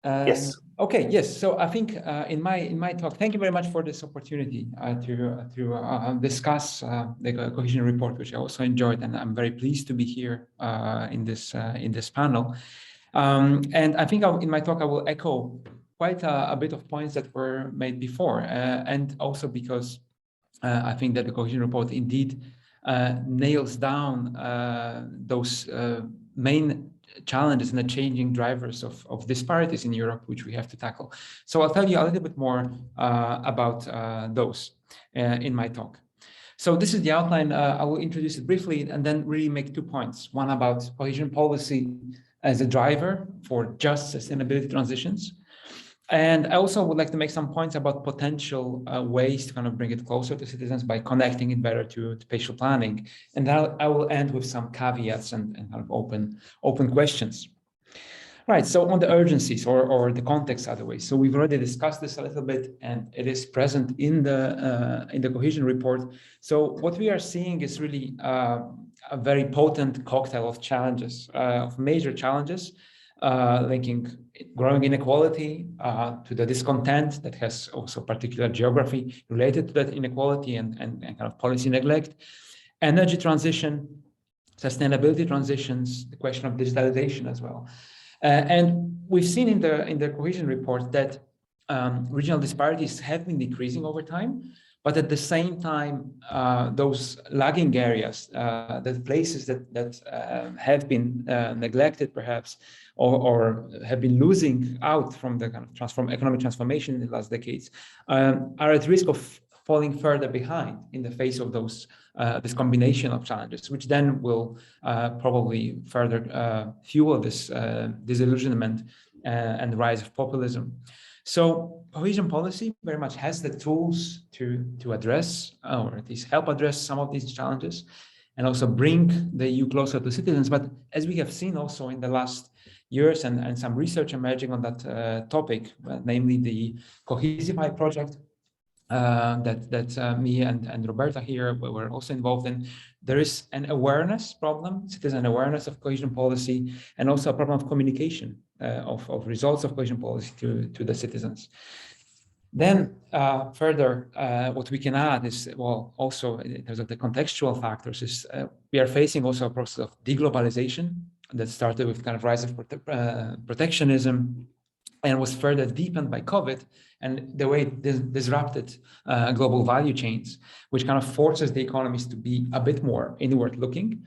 Yes. Okay. Yes. So I think in my talk, thank you very much for this opportunity to discuss the cohesion report, which I also enjoyed, and I'm very pleased to be here in this panel. And I think in my talk I will echo quite a bit of points that were made before, and also because I think that the cohesion report indeed nails down those main challenges and the changing drivers of disparities in Europe, which we have to tackle. So I'll tell you a little bit more about those in my talk. So this is the outline. I will introduce it briefly and then really make 2 points. One about cohesion policy as a driver for just sustainability transitions. And I also would like to make some points about potential ways to kind of bring it closer to citizens by connecting it better to spatial planning. And I will end with some caveats and kind of open questions. Right, so on the urgencies or the context other way. So we've already discussed this a little bit, and it is present in the cohesion report. So what we are seeing is really a very potent cocktail of challenges, of major challenges, linking growing inequality to the discontent that has also particular geography related to that inequality and kind of policy neglect, energy transition, sustainability transitions, the question of digitalization as well. And we've seen in the cohesion report that regional disparities have been decreasing over time, but at the same time, those lagging areas, the places that have been neglected perhaps, or have been losing out from the kind of economic transformation in the last decades, are at risk of falling further behind in the face of those this combination of challenges, which then will probably further fuel this disillusionment and the rise of populism. So cohesion policy very much has the tools to address, or at least help address some of these challenges, and also bring the EU closer to citizens. But as we have seen also in the last years and some research emerging on that topic, namely the Cohesify project that me and Roberta here were also involved in, there is an awareness problem, citizen awareness of cohesion policy, and also a problem of communication of results of cohesion policy to the citizens. Then further, what we can add is, well, also in terms of the contextual factors, is we are facing also a process of deglobalization that started with kind of rise of protectionism and was further deepened by COVID and the way it disrupted global value chains, which kind of forces the economies to be a bit more inward looking.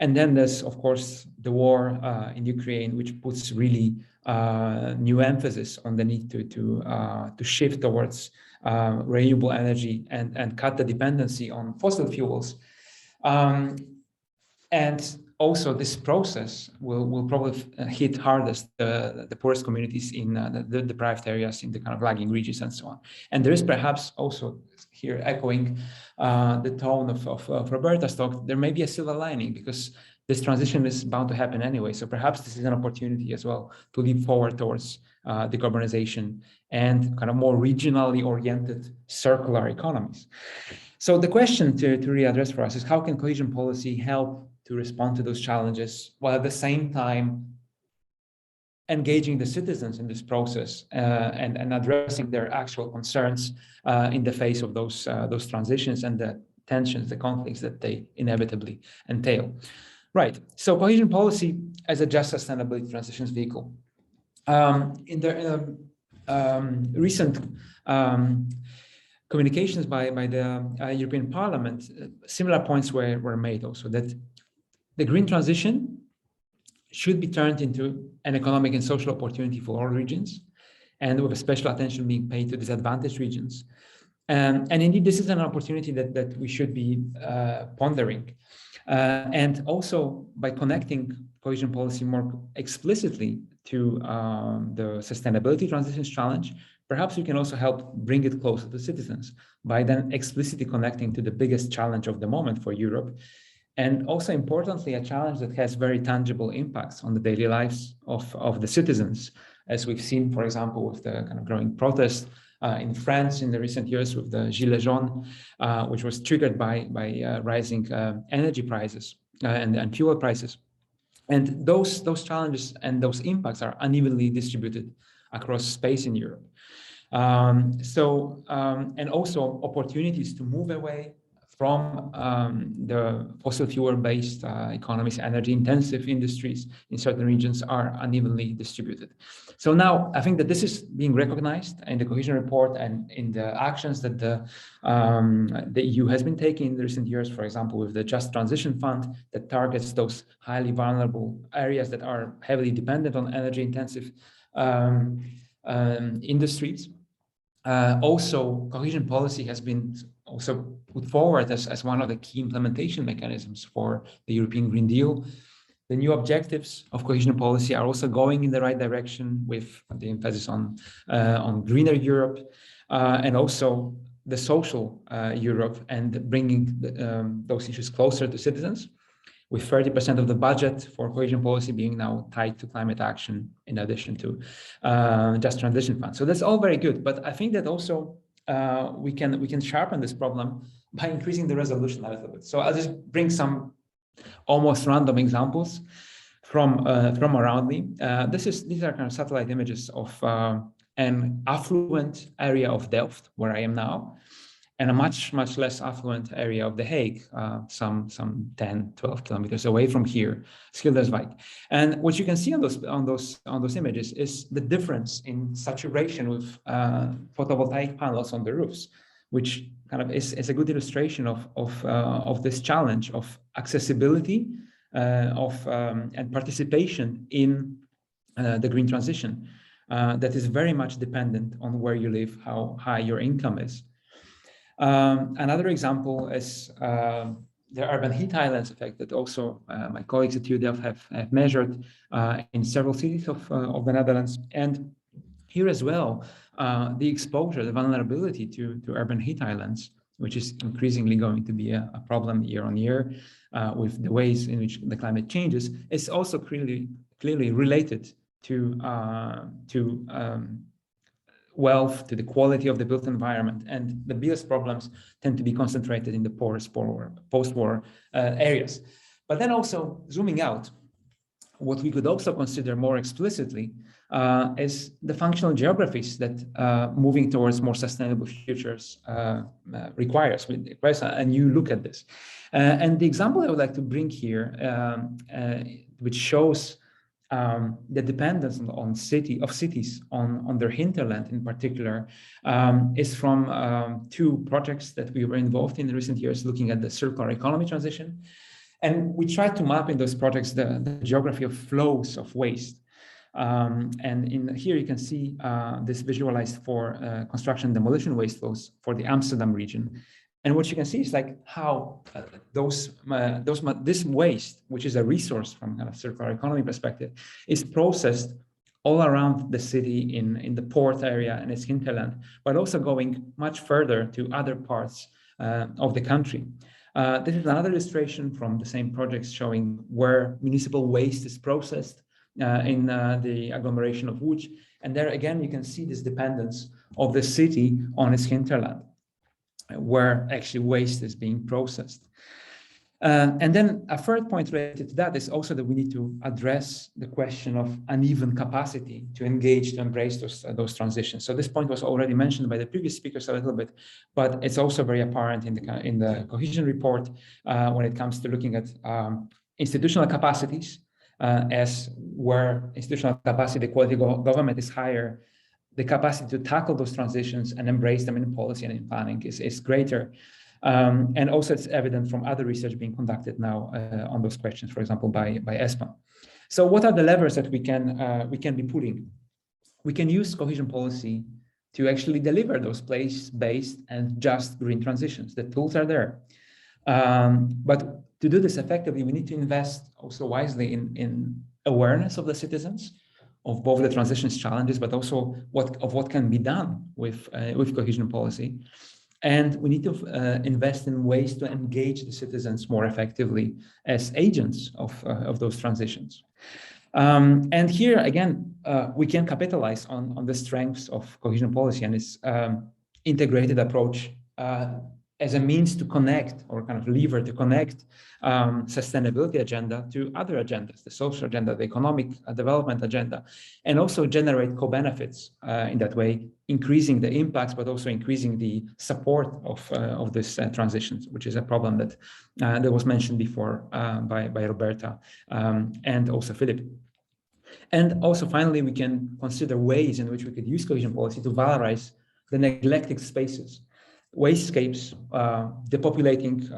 And then there's, of course, the war in Ukraine, which puts really new emphasis on the need to shift towards renewable energy and cut the dependency on fossil fuels. And also this process will probably hit hardest the poorest communities in the deprived areas, in the kind of lagging regions and so on. And there is perhaps also here echoing the tone of Roberta's talk, there may be a silver lining because this transition is bound to happen anyway. So perhaps this is an opportunity as well to leap forward towards decarbonization and kind of more regionally oriented circular economies. So the question to really address for us is, how can cohesion policy help to respond to those challenges while at the same time engaging the citizens in this process and addressing their actual concerns in the face of those transitions and the tensions, the conflicts that they inevitably entail. Right, so cohesion policy as a just sustainability transitions vehicle. In the recent communications by the European Parliament, similar points were made also, that the green transition should be turned into an economic and social opportunity for all regions, and with a special attention being paid to disadvantaged regions. And indeed, this is an opportunity that we should be pondering. And also by connecting cohesion policy more explicitly to the sustainability transitions challenge, perhaps we can also help bring it closer to citizens by then explicitly connecting to the biggest challenge of the moment for Europe. And also importantly, a challenge that has very tangible impacts on the daily lives of the citizens, as we've seen, for example, with the kind of growing protest in France in the recent years with the Gilets jaunes, which was triggered by rising energy prices and fuel prices. And those challenges and those impacts are unevenly distributed across space in Europe. And also opportunities to move away from the fossil fuel-based economies, energy-intensive industries in certain regions are unevenly distributed. So now I think that this is being recognized in the Cohesion Report and in the actions that the EU has been taking in the recent years, for example, with the Just Transition Fund that targets those highly vulnerable areas that are heavily dependent on energy-intensive industries. Also, cohesion policy has been also put forward as one of the key implementation mechanisms for the European Green Deal. The new objectives of cohesion policy are also going in the right direction, with the emphasis on greener Europe and also the social Europe, and bringing those issues closer to citizens, with 30% of the budget for cohesion policy being now tied to climate action in addition to Just Transition Fund. So that's all very good, but I think that also we can sharpen this problem by increasing the resolution a little bit. So I'll just bring some almost random examples from around me. These are kind of satellite images of an affluent area of Delft, where I am now, and a much less affluent area of The Hague, some 10, 12 kilometers away from here, Schilderswijk. And what you can see on those images is the difference in saturation with photovoltaic panels on the roofs, which kind of is a good illustration of this challenge of accessibility and participation in the green transition that is very much dependent on where you live, how high your income is. Another example is the urban heat islands effect that also my colleagues at TU Delft have measured in several cities of the Netherlands. And here as well, the exposure, the vulnerability to urban heat islands, which is increasingly going to be a problem year on year with the ways in which the climate changes, is also clearly related to wealth, to the quality of the built environment. And the biggest problems tend to be concentrated in the poorest post-war areas. But then also zooming out, what we could also consider more explicitly is the functional geographies that moving towards more sustainable futures requires a new look at this. And the example I would like to bring here, which shows the dependence on cities on their hinterland in particular, is from two projects that we were involved in recent years, looking at the circular economy transition. And we tried to map in those projects the geography of flows of waste. And here you can see this visualized for construction demolition waste flows for the Amsterdam region. And what you can see is like how this waste, which is a resource from kind of circular economy perspective, is processed all around the city in the port area and its hinterland, but also going much further to other parts of the country. This is another illustration from the same projects showing where municipal waste is processed in the agglomeration of Łódź. And there again, you can see this dependence of the city on its hinterland, where actually waste is being processed. And then a third point related to that is also that we need to address the question of uneven capacity to engage, to embrace those transitions. So this point was already mentioned by the previous speakers a little bit, but it's also very apparent in the Cohesion Report when it comes to looking at institutional capacities, as where institutional capacity, quality government is higher, the capacity to tackle those transitions and embrace them in policy and in planning is greater. And also it's evident from other research being conducted now on those questions, for example, by ESPA. So what are the levers that we can be pulling? We can use cohesion policy to actually deliver those place-based and just green transitions. The tools are there. But to do this effectively, we need to invest also wisely in awareness of the citizens of both the transitions challenges, but also what can be done with cohesion policy. And we need to invest in ways to engage the citizens more effectively as agents of those transitions. And here again, we can capitalize on the strengths of cohesion policy and its integrated approach as a means to connect, or kind of lever to connect sustainability agenda to other agendas, the social agenda, the economic development agenda, and also generate co-benefits in that way, increasing the impacts, but also increasing the support of this transitions, which is a problem that was mentioned before by Roberta and also Philip. And also finally, we can consider ways in which we could use cohesion policy to valorize the neglected spaces, wastegapes, depopulating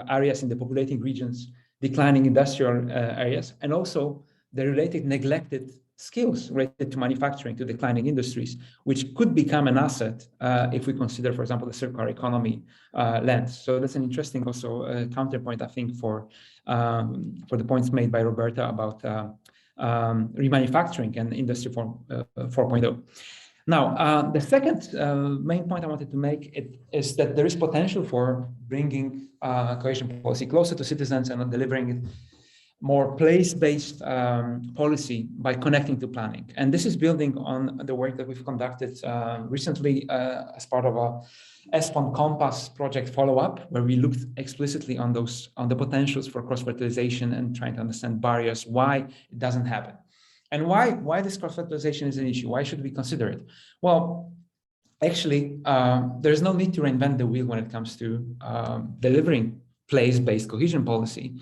areas in the populating regions, declining industrial areas, and also the related neglected skills related to manufacturing, to declining industries, which could become an asset if we consider, for example, the circular economy lens. So that's an interesting also counterpoint, I think, for the points made by Roberta about remanufacturing and Industry 4.0. Now, the second main point I wanted to make is that there is potential for bringing cohesion policy closer to citizens and delivering it more place-based policy by connecting to planning. And this is building on the work that we've conducted recently as part of a ESPON Compass project follow-up, where we looked explicitly on the potentials for cross-fertilization and trying to understand barriers, why it doesn't happen. And why this cross-fertilization is an issue? Why should we consider it? Well, actually, there's no need to reinvent the wheel when it comes to delivering place-based cohesion policy.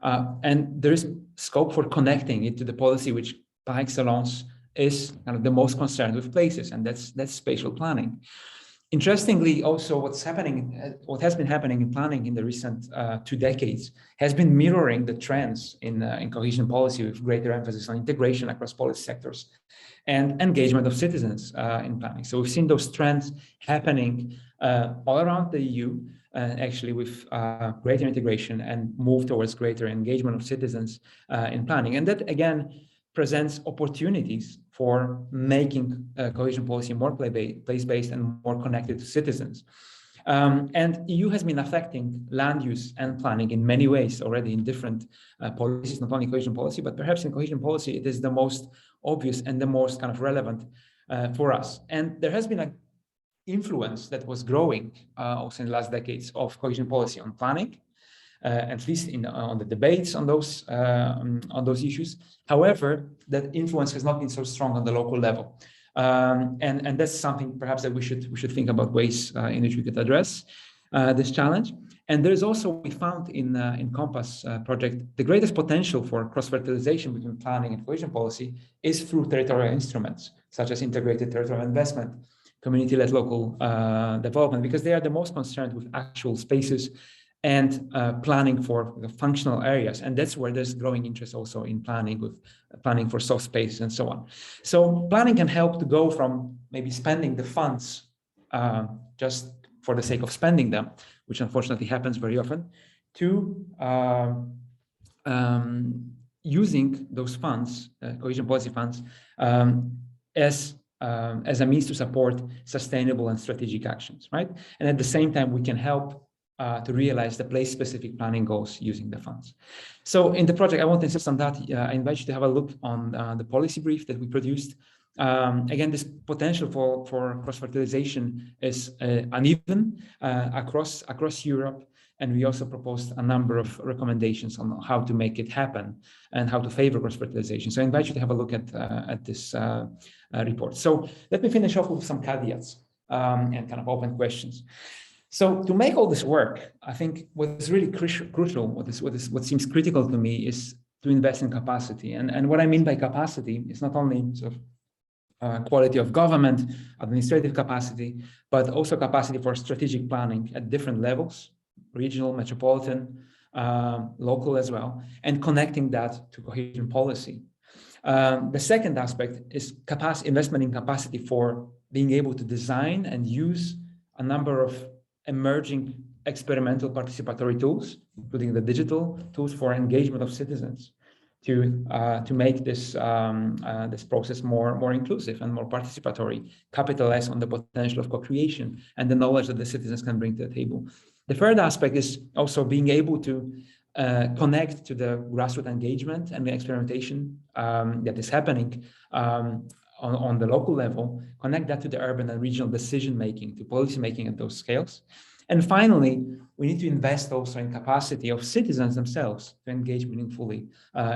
And there is scope for connecting it to the policy which par excellence is kind of the most concerned with places, and that's spatial planning. Interestingly, also what has been happening in planning in the recent 2 decades has been mirroring the trends in cohesion policy, with greater emphasis on integration across policy sectors and engagement of citizens in planning. So we've seen those trends happening all around the EU, actually with greater integration and move towards greater engagement of citizens in planning. And that again presents opportunities for making cohesion policy more place-based and more connected to citizens. And EU has been affecting land use and planning in many ways already in different policies, not only cohesion policy, but perhaps in cohesion policy, it is the most obvious and the most kind of relevant for us. And there has been an influence that was growing also in the last decades of cohesion policy on planning, at least on the debates on those issues. However, that influence has not been so strong on the local level. And that's something perhaps that we should think about ways in which we could address this challenge. And there's also, we found in Compass project, the greatest potential for cross-fertilization between planning and cohesion policy is through territorial instruments, such as integrated territorial investment, community-led local development, because they are the most concerned with actual spaces and planning for the functional areas. And that's where there's growing interest also in planning, with planning for soft space and so on. So planning can help to go from maybe spending the funds just for the sake of spending them, which unfortunately happens very often, to using those funds, cohesion policy funds, as a means to support sustainable and strategic actions, right? And at the same time, we can help to realize the place-specific planning goals using the funds. So in the project, I want to insist on that. I invite you to have a look on the policy brief that we produced. Again, this potential for cross-fertilization is uneven across Europe. And we also proposed a number of recommendations on how to make it happen and how to favor cross-fertilization. So I invite you to have a look at this report. So let me finish off with some caveats and kind of open questions. So to make all this work, I think what is really crucial, what seems critical to me, is to invest in capacity. And what I mean by capacity is not only sort of quality of government, administrative capacity, but also capacity for strategic planning at different levels, regional, metropolitan, local as well, and connecting that to cohesion policy. The second aspect is investment in capacity for being able to design and use a number of emerging experimental participatory tools, including the digital tools for engagement of citizens, to make this this process more inclusive and more participatory, capitalize on the potential of co-creation and the knowledge that the citizens can bring to the table. The third aspect is also being able to connect to the grassroots engagement and the experimentation that is happening on the local level, connect that to the urban and regional decision-making, to policy-making at those scales. And finally, we need to invest also in capacity of citizens themselves to engage meaningfully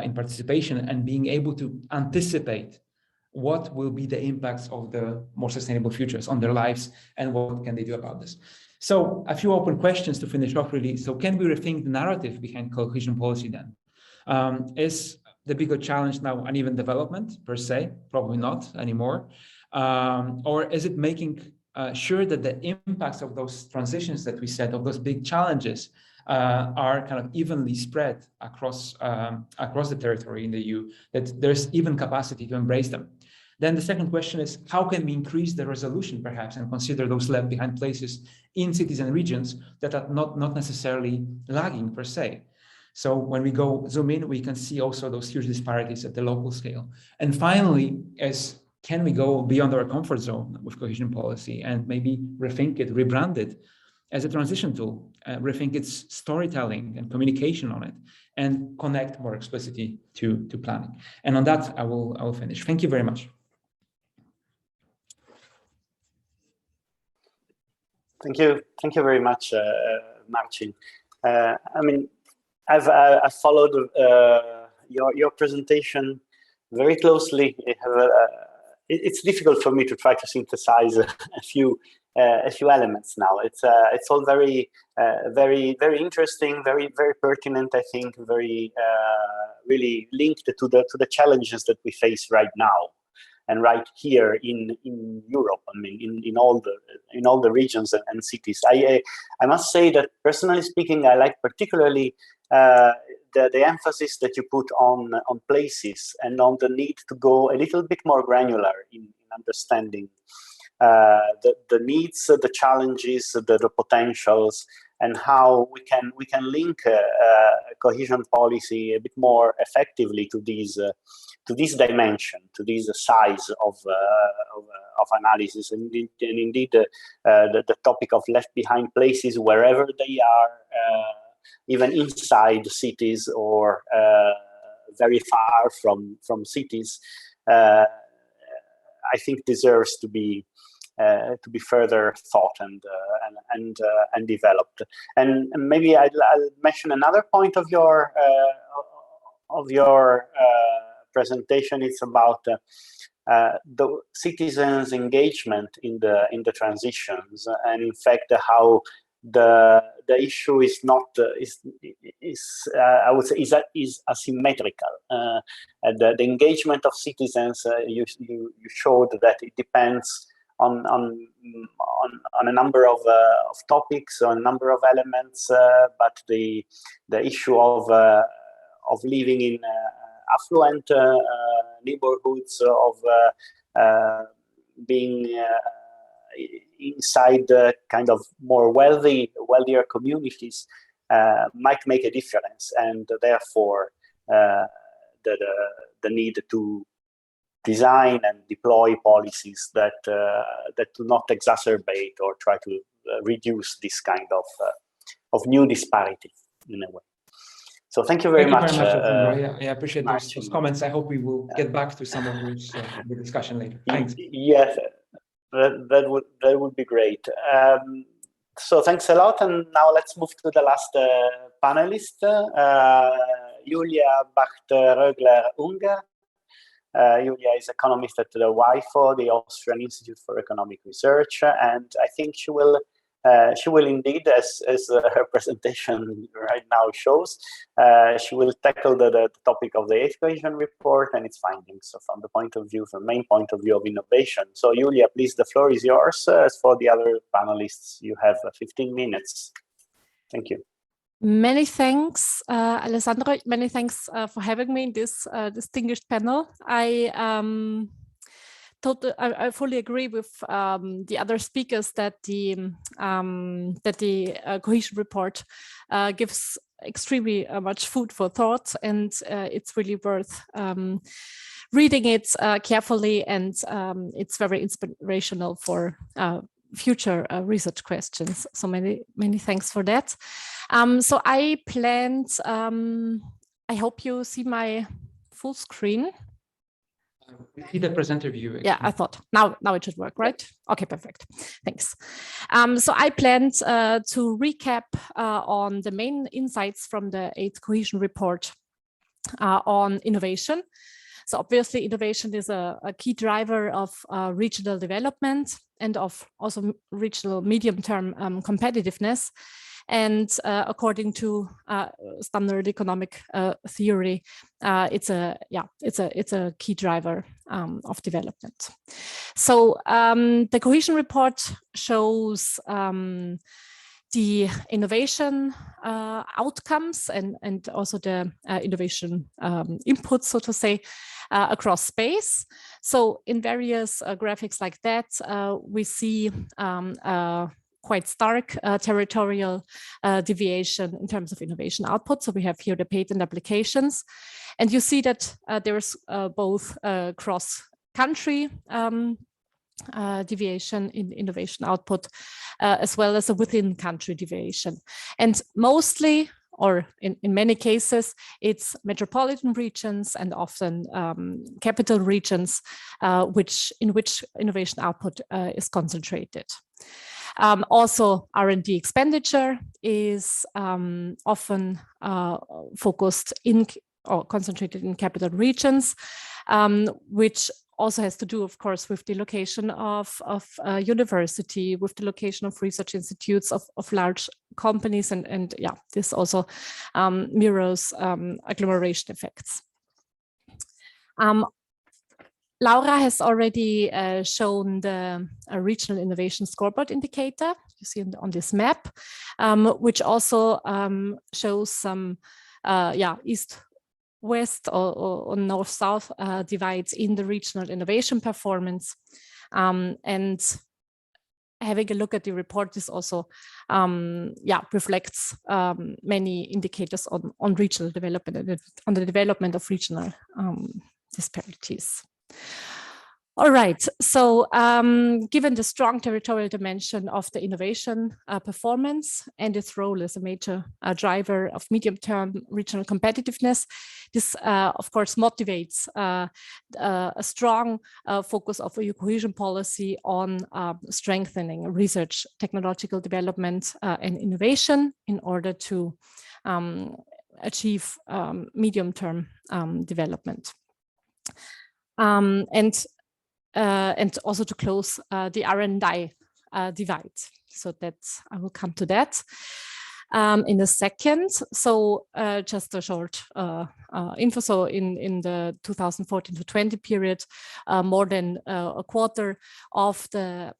in participation and being able to anticipate what will be the impacts of the more sustainable futures on their lives and what can they do about this. So a few open questions to finish off really. So can we rethink the narrative behind cohesion policy then? Is the bigger challenge now uneven development per se? Probably not anymore. Or is it making sure that the impacts of those transitions that we said, of those big challenges, are kind of evenly spread across the territory in the EU, that there's even capacity to embrace them? Then the second question is, how can we increase the resolution perhaps and consider those left behind places in cities and regions that are not necessarily lagging per se? So when we zoom in, we can see also those huge disparities at the local scale. And finally, can we go beyond our comfort zone with cohesion policy and maybe rethink it, rebrand it as a transition tool, rethink its storytelling and communication on it, and connect more explicitly to planning. And on that, I will finish. Thank you very much. Thank you very much, Marcin. I mean, I've followed your presentation very closely. It's difficult for me to try to synthesize a few elements now. It's all very interesting, very pertinent. I think very really linked to the challenges that we face right now and right here in Europe. I mean, in all the regions and cities. I must say that personally speaking, I like particularly the emphasis that you put on places and on the need to go a little bit more granular in understanding the needs, the challenges, the potentials, and how we can link cohesion policy a bit more effectively to this dimension, to this size of analysis, and indeed the topic of left behind places wherever they are, even inside cities or very far from cities, I think deserves to be further thought and developed. And maybe I'll mention another point of your presentation. It's about the citizens' engagement in the transitions, and in fact how the issue is not I would say is asymmetrical. The engagement of citizens, you showed that it depends on a number of topics, on a number of elements, but the issue of living in affluent neighborhoods, of being inside kind of more wealthier communities might make a difference, and therefore the need to design and deploy policies that do not exacerbate or try to reduce this kind of new disparity in a way. So thank you very much. I appreciate those comments. I hope we will get back to some of those the discussion later. Thanks. Yes, that would be great. So thanks a lot, and now let's move to the last panelist, Julia Bachter-Ruglar-Unger. Julia is economist at the WIFO, the Austrian Institute for Economic Research, and I think she will indeed, as her presentation right now shows, she will tackle the topic of the 8th Cohesion Report and its findings. So from the main point of view of innovation. So Julia, please, the floor is yours. As for the other panelists, you have 15 minutes. Thank you. Many thanks, Alessandro. Many thanks for having me in this distinguished panel. I fully agree with the other speakers that the Cohesion Report gives extremely much food for thought, and it's really worth reading it carefully, and it's very inspirational for future research questions. So many thanks for that. So I planned, I hope you see my full screen. See the presenter view. Actually. Yeah, I thought now it should work, right? Okay, perfect. Thanks. So I planned to recap on the main insights from the 8th Cohesion Report on innovation. So obviously innovation is a key driver of regional development and of also regional medium-term competitiveness. And according to standard economic theory, it's a key driver of development. So the Cohesion Report shows the innovation outcomes and also the innovation inputs, so to say, across space. So in various graphics like that, we see quite stark territorial deviation in terms of innovation output. So we have here the patent applications, and you see that there's both cross-country deviation in innovation output, as well as a within-country deviation. And mostly, or in many cases, it's metropolitan regions and often capital regions in which innovation output is concentrated. Also, R&D expenditure is often focused in or concentrated in capital regions, which also has to do, of course, with the location of university, with the location of research institutes, of large companies, and yeah, this also mirrors agglomeration effects. Laura has already shown the regional innovation scoreboard indicator you see on this map, which also shows some east-west or north-south divides in the regional innovation performance. And having a look at the report, this also reflects many indicators on regional development and on the development of regional disparities. All right, so given the strong territorial dimension of the innovation performance and its role as a major driver of medium-term regional competitiveness, this of course motivates a strong focus of EU cohesion policy on strengthening research, technological development and innovation in order to achieve medium-term development. And also to close the R&I divide. So that's, I will come to that in a second. So just a short info. So in the 2014 to 20 period, more than a quarter of the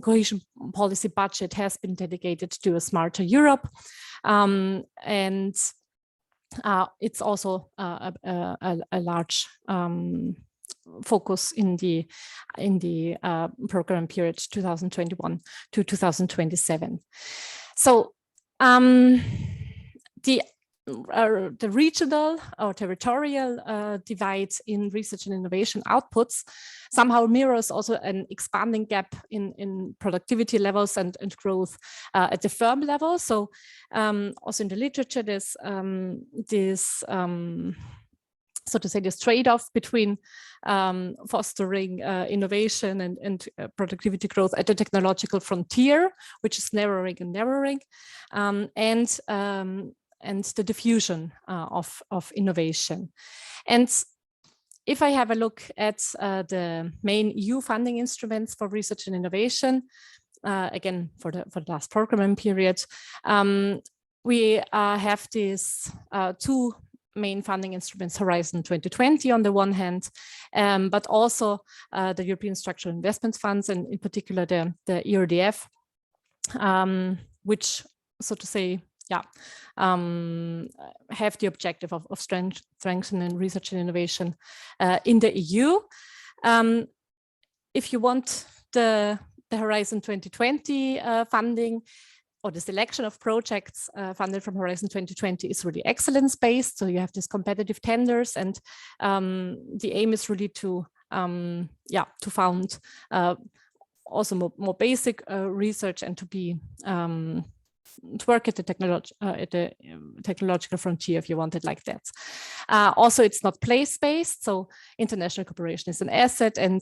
cohesion policy budget has been dedicated to a smarter Europe. And it's also a large focus in the program period 2021 to 2027. So the regional or territorial divide in research and innovation outputs somehow mirrors also an expanding gap in productivity levels and growth at the firm level. So also in the literature, there's this so to say, this trade-off between fostering innovation and productivity growth at the technological frontier, which is narrowing and narrowing, and the diffusion of innovation. And if I have a look at the main EU funding instruments for research and innovation, again, for the last programming period, we have these two main funding instruments, Horizon 2020 on the one hand, but also the European Structural Investment Funds, and in particular the ERDF, which, so to say, have the objective of strengthening research and innovation in the EU. If you want the Horizon 2020 funding, or the selection of projects funded from Horizon 2020 is really excellence-based. So you have these competitive tenders, and the aim is really to found also more basic research, and to be to work at the technological frontier, if you want it like that. Also, it's not place-based, so international cooperation is an asset, and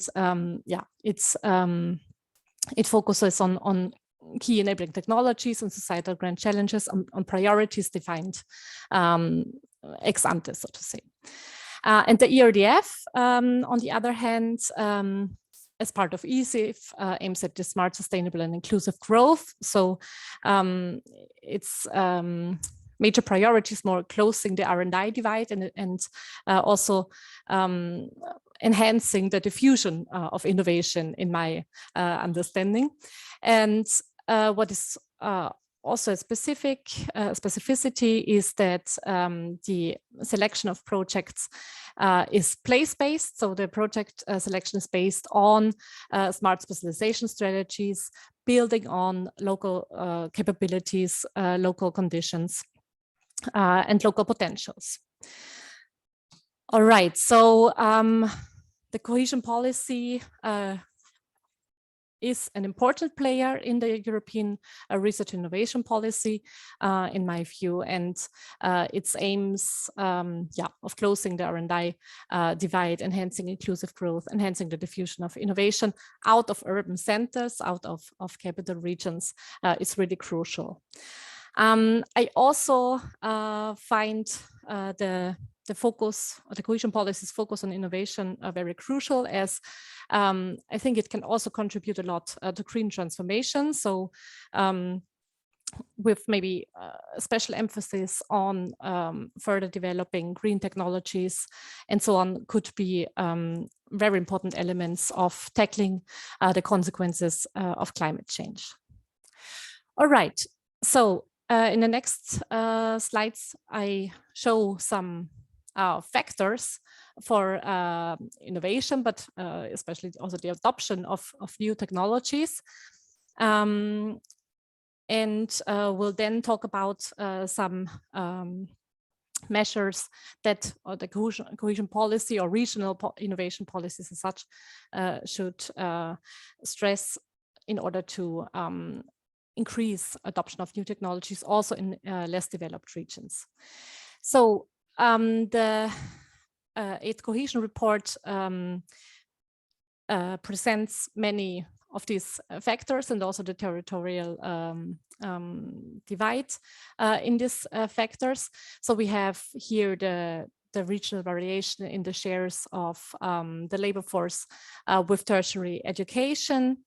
it focuses on key enabling technologies and societal grand challenges, on priorities defined ex ante, so to say. And the ERDF, on the other hand, as part of ESIF, aims at the smart, sustainable, and inclusive growth. So its major priorities more closing the R&I divide, and also enhancing the diffusion of innovation, in my understanding. And what is also a specificity is that the selection of projects is place-based. So the project selection is based on smart specialization strategies, building on local capabilities, local conditions, and local potentials. All right, so the cohesion policy is an important player in the European research and innovation policy, in my view, and its aims of closing the R&I divide, enhancing inclusive growth, enhancing the diffusion of innovation out of urban centers, out of capital regions, is really crucial. I also find the focus, or the cohesion policy's focus on innovation, very crucial, as I think it can also contribute a lot to green transformation. So with maybe a special emphasis on further developing green technologies and so on, could be very important elements of tackling the consequences of climate change. All right, so in the next slides, I show some factors for innovation, but especially also the adoption of new technologies. And we'll then talk about some measures that the cohesion policy, or regional innovation policies as such, should stress in order to increase adoption of new technologies also in less developed regions. So the 8th Cohesion Report presents many of these factors, and also the territorial divide in these factors. So we have here the regional variation in the shares of the labor force with tertiary education.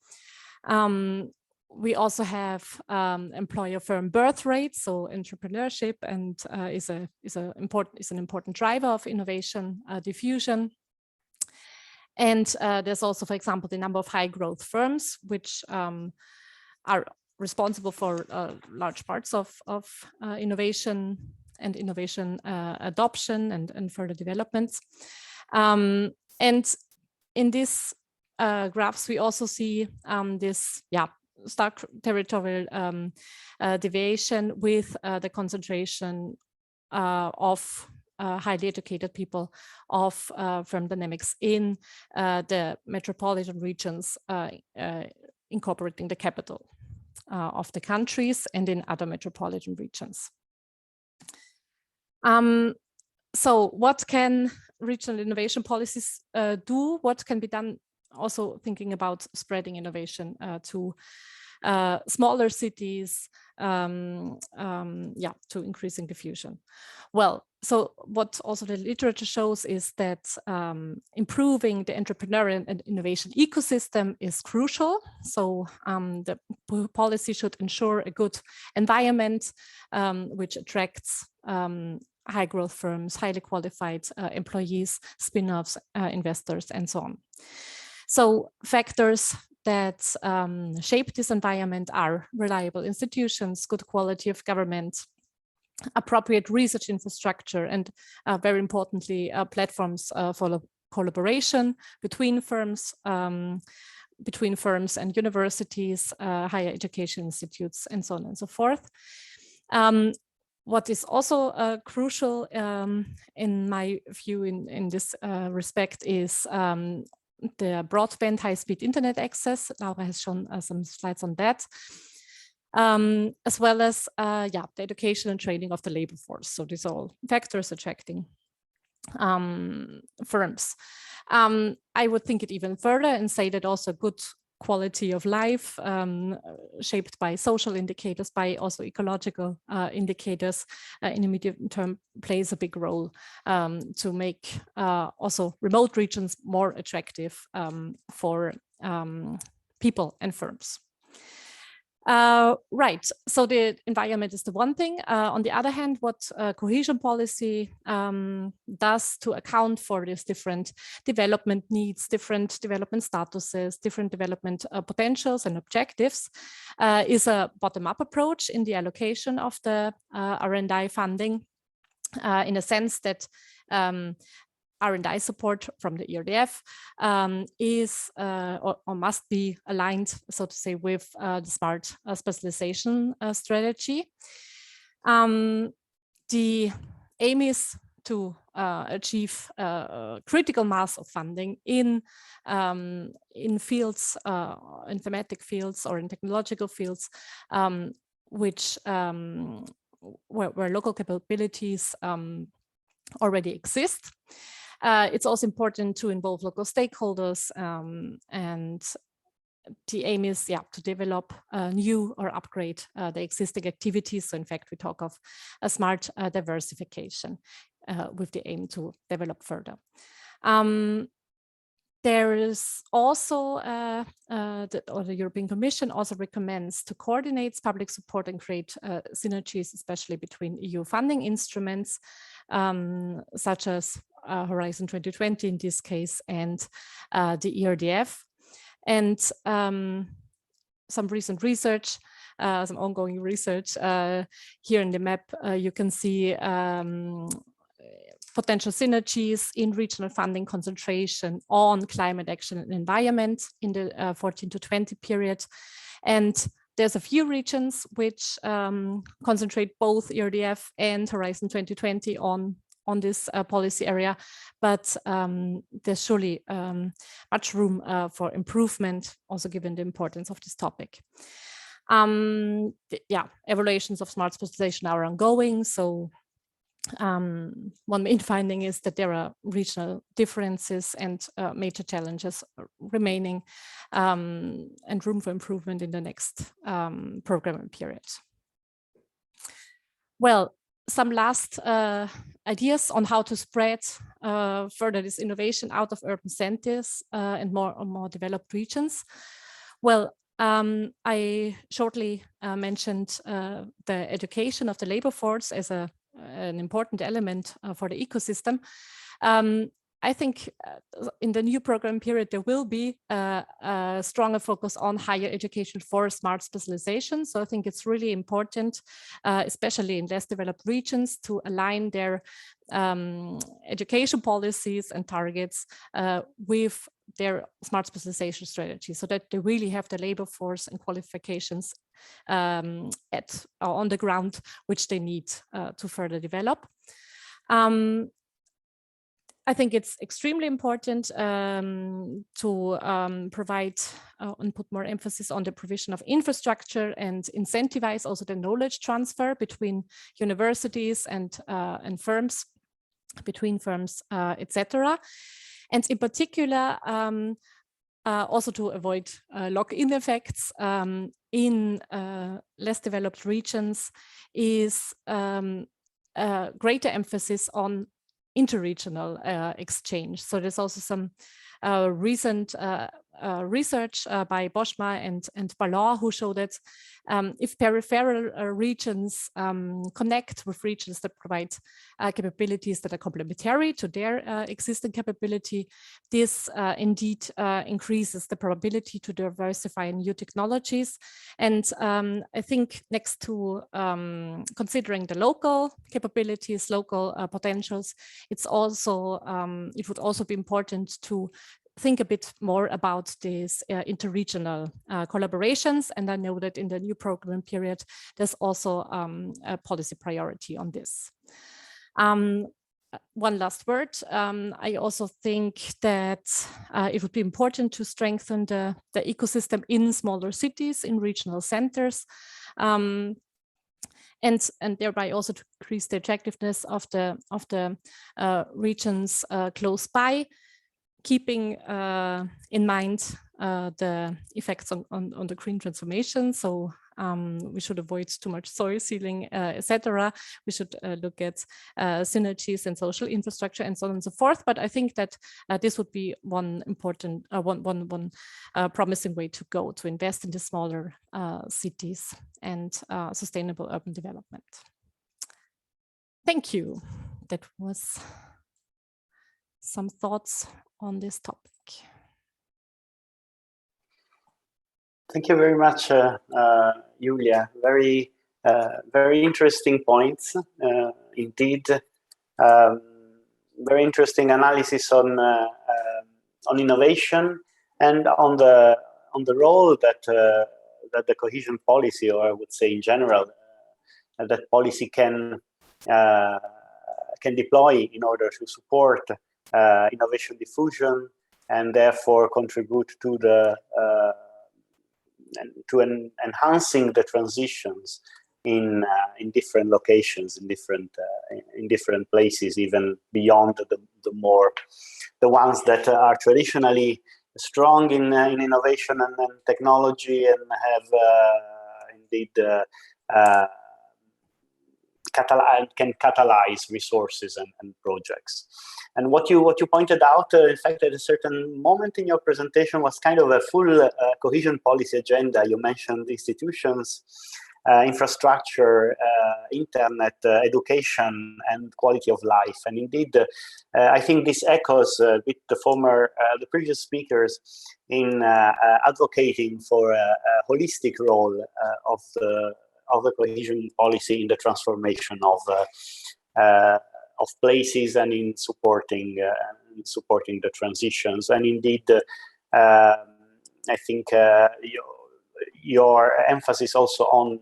We also have employer firm birth rate, so entrepreneurship, and is an important driver of innovation diffusion. And there's also, for example, the number of high growth firms, which are responsible for large parts of innovation and innovation adoption and further developments. And in these graphs, we also see this stark territorial deviation with the concentration of highly educated people of firm dynamics in the metropolitan regions, incorporating the capital of the countries, and in other metropolitan regions. So what can regional innovation policies do, what can be done, also thinking about spreading innovation to smaller cities, to increasing diffusion. Well, so what also the literature shows is that improving the entrepreneurial and innovation ecosystem is crucial. So the policy should ensure a good environment which attracts high growth firms, highly qualified employees, spin-offs, investors, and so on. So factors that shape this environment are reliable institutions, good quality of government, appropriate research infrastructure, and very importantly, platforms for collaboration between firms and universities, higher education institutes, and so on and so forth. What is also crucial in my view in this respect is the broadband high-speed internet access. Laura has shown some slides on that, as well as the education and training of the labor force. So these are all factors attracting firms. I would think it even further and say that also good quality of life shaped by social indicators, by also ecological indicators in the medium term plays a big role to make also remote regions more attractive for people and firms. Right, so the environment is the one thing. On the other hand, what cohesion policy does to account for these different development needs, different development statuses, different development potentials and objectives is a bottom-up approach in the allocation of the R&I funding, in a sense that R&I support from the ERDF is or must be aligned, so to say, with the smart specialization strategy. The aim is to achieve critical mass of funding in fields, in thematic fields or in technological fields, which where local capabilities already exist. It's also important to involve local stakeholders, and the aim is to develop new or upgrade the existing activities. So in fact, we talk of a smart diversification with the aim to develop further. There is also, the European Commission also recommends to coordinate public support and create synergies, especially between EU funding instruments, such as Horizon 2020 in this case, and the ERDF. And some recent research, some ongoing research here in the map, you can see potential synergies in regional funding concentration on climate action and environment in the 14 to 20 period. And there's a few regions which concentrate both ERDF and Horizon 2020 on this policy area, but there's surely much room for improvement, also given the importance of this topic. Evaluations of smart specialization are ongoing. So one main finding is that there are regional differences and major challenges remaining, and room for improvement in the next programming period. Well, some last ideas on how to spread further this innovation out of urban centers and more developed regions. Well, I shortly mentioned the education of the labor force as an important element for the ecosystem. I think in the new program period, there will be a stronger focus on higher education for smart specialization. So I think it's really important, especially in less developed regions, to align their education policies and targets with their smart specialization strategy, so that they really have the labor force and qualifications on the ground, which they need to further develop. I think it's extremely important to provide and put more emphasis on the provision of infrastructure and incentivize also the knowledge transfer between universities and firms. between firms, etc. And in particular, also to avoid lock-in effects in less developed regions is greater emphasis on interregional exchange. So there's also some recent research by Boschma and Ballon who showed that if peripheral regions connect with regions that provide capabilities that are complementary to their existing capability, this indeed increases the probability to diversify new technologies. And I think next to considering the local capabilities, local potentials, it's also it would also be important to think a bit more about these interregional collaborations. And I know that in the new program period, there's also a policy priority on this. One last word. I also think that it would be important to strengthen the ecosystem in smaller cities, in regional centers, and thereby also to increase the attractiveness of the regions close by, keeping in mind the effects on the green transformation. So we should avoid too much soil sealing, etc. We should look at synergies and social infrastructure and so on and so forth. But I think that this would be one important, one promising way to go, to invest in the smaller cities and sustainable urban development. Thank you. That was some thoughts on this topic. Thank you very much, Julia. Very interesting points, indeed. Very interesting analysis on innovation and on the role that the cohesion policy, or I would say in general, that policy can deploy in order to support innovation diffusion and therefore contribute to enhancing the transitions in different locations, in different places, even beyond the ones that are traditionally strong in innovation and technology and have indeed can catalyze resources and projects. And what you pointed out, in fact, at a certain moment in your presentation was kind of a full cohesion policy agenda. You mentioned institutions, infrastructure, internet, education, and quality of life. And indeed, I think this echoes with the previous speakers in advocating for a holistic role of the cohesion policy in the transformation of places and in supporting the transitions. And indeed, I think your emphasis also on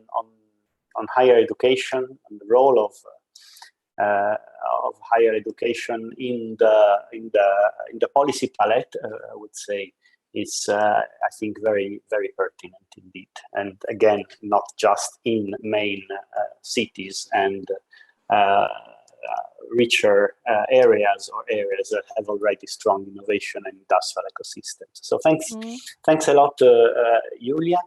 higher education and the role of higher education in the policy palette, I would say, is I think very pertinent indeed. And again, not just in main cities and richer areas or areas that have already strong innovation and industrial ecosystems. So thanks a lot, Julia.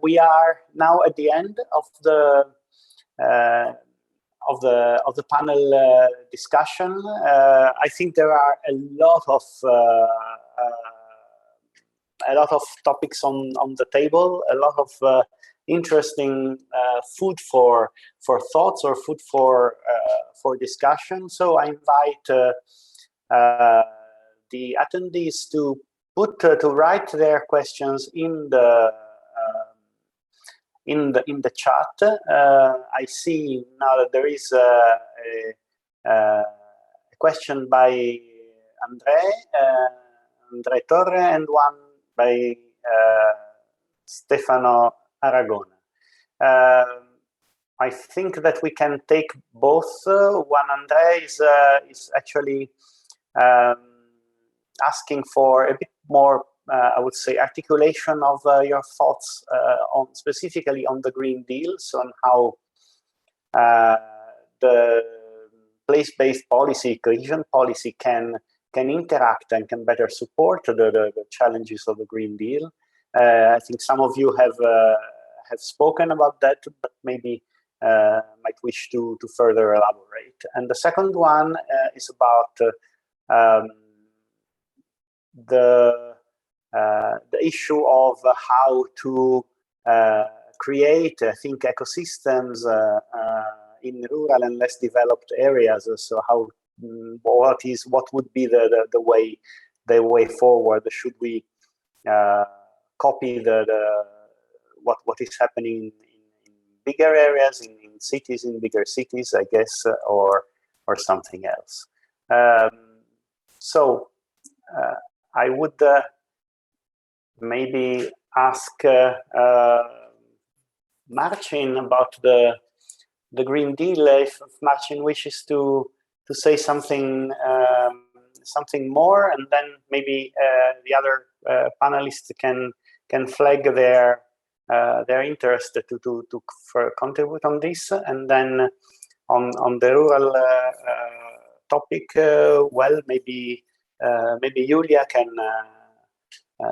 We are now at the end of the panel discussion. I think there are a lot of topics on the table, a lot of interesting food for thoughts or food for discussion. So I invite the attendees to write their questions in the chat. I see now that there is a question by Andre Torre and one by Stefano Aragona. I think that we can take both. One, Andre is actually asking for a bit more, I would say, articulation of your thoughts specifically on the Green Deal, so on how the place-based policy, cohesion policy can interact and can better support the challenges of the Green Deal. I think some of you have spoken about that, but maybe might wish to further elaborate. And the second one is about the issue of how to create, I think, ecosystems in rural and less developed areas. So how what would be the way forward? Should we copy what is happening in bigger areas, in cities, in bigger cities, I guess, or something else? So I would maybe ask Marcin about the Green Deal, if Marcin wishes to say something more, and then maybe the other panelists can flag their interest to contribute on this, and then on the rural topic, well, maybe Julia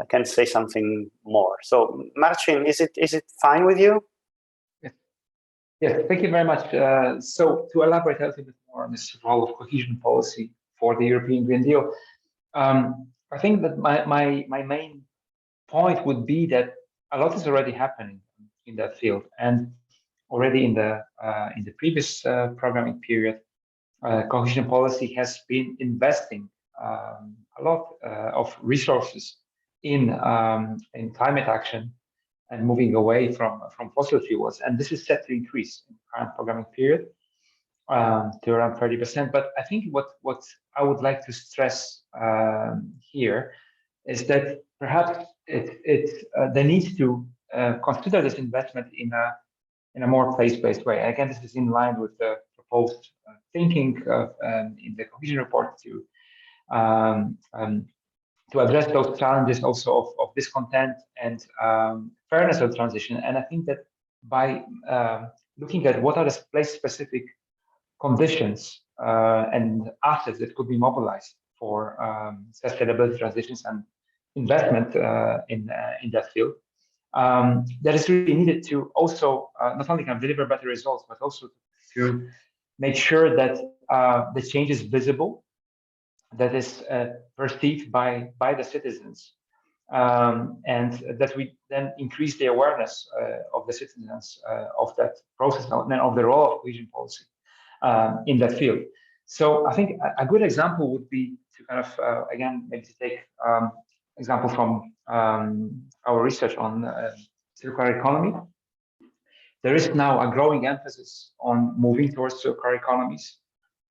can say something more. So Marcin, is it fine with you? Yes, thank you very much. So to elaborate a little bit more on this role of cohesion policy for the European Green Deal, I think that my main point would be that a lot is already happening in that field, and already in the previous programming period, cohesion policy has been investing a lot of resources in climate action and moving away from fossil fuels, and this is set to increase in the current programming period to around 30%. But I think what I would like to stress here is that perhaps they need to consider this investment in a more place-based way. Again, this is in line with the proposed thinking in the Cohesion Report to address those challenges also of discontent and fairness of transition. And I think that by looking at what are the place-specific conditions and assets that could be mobilized for sustainability transitions and investment in that field, that is really needed to also not only can deliver better results, but also to make sure that the change is visible, that is perceived by the citizens, and that we then increase the awareness of the citizens of that process and of the role of cohesion policy in that field. So I think a good example would be to kind of, again, maybe to take example from our research on circular economy. There is now a growing emphasis on moving towards circular economies.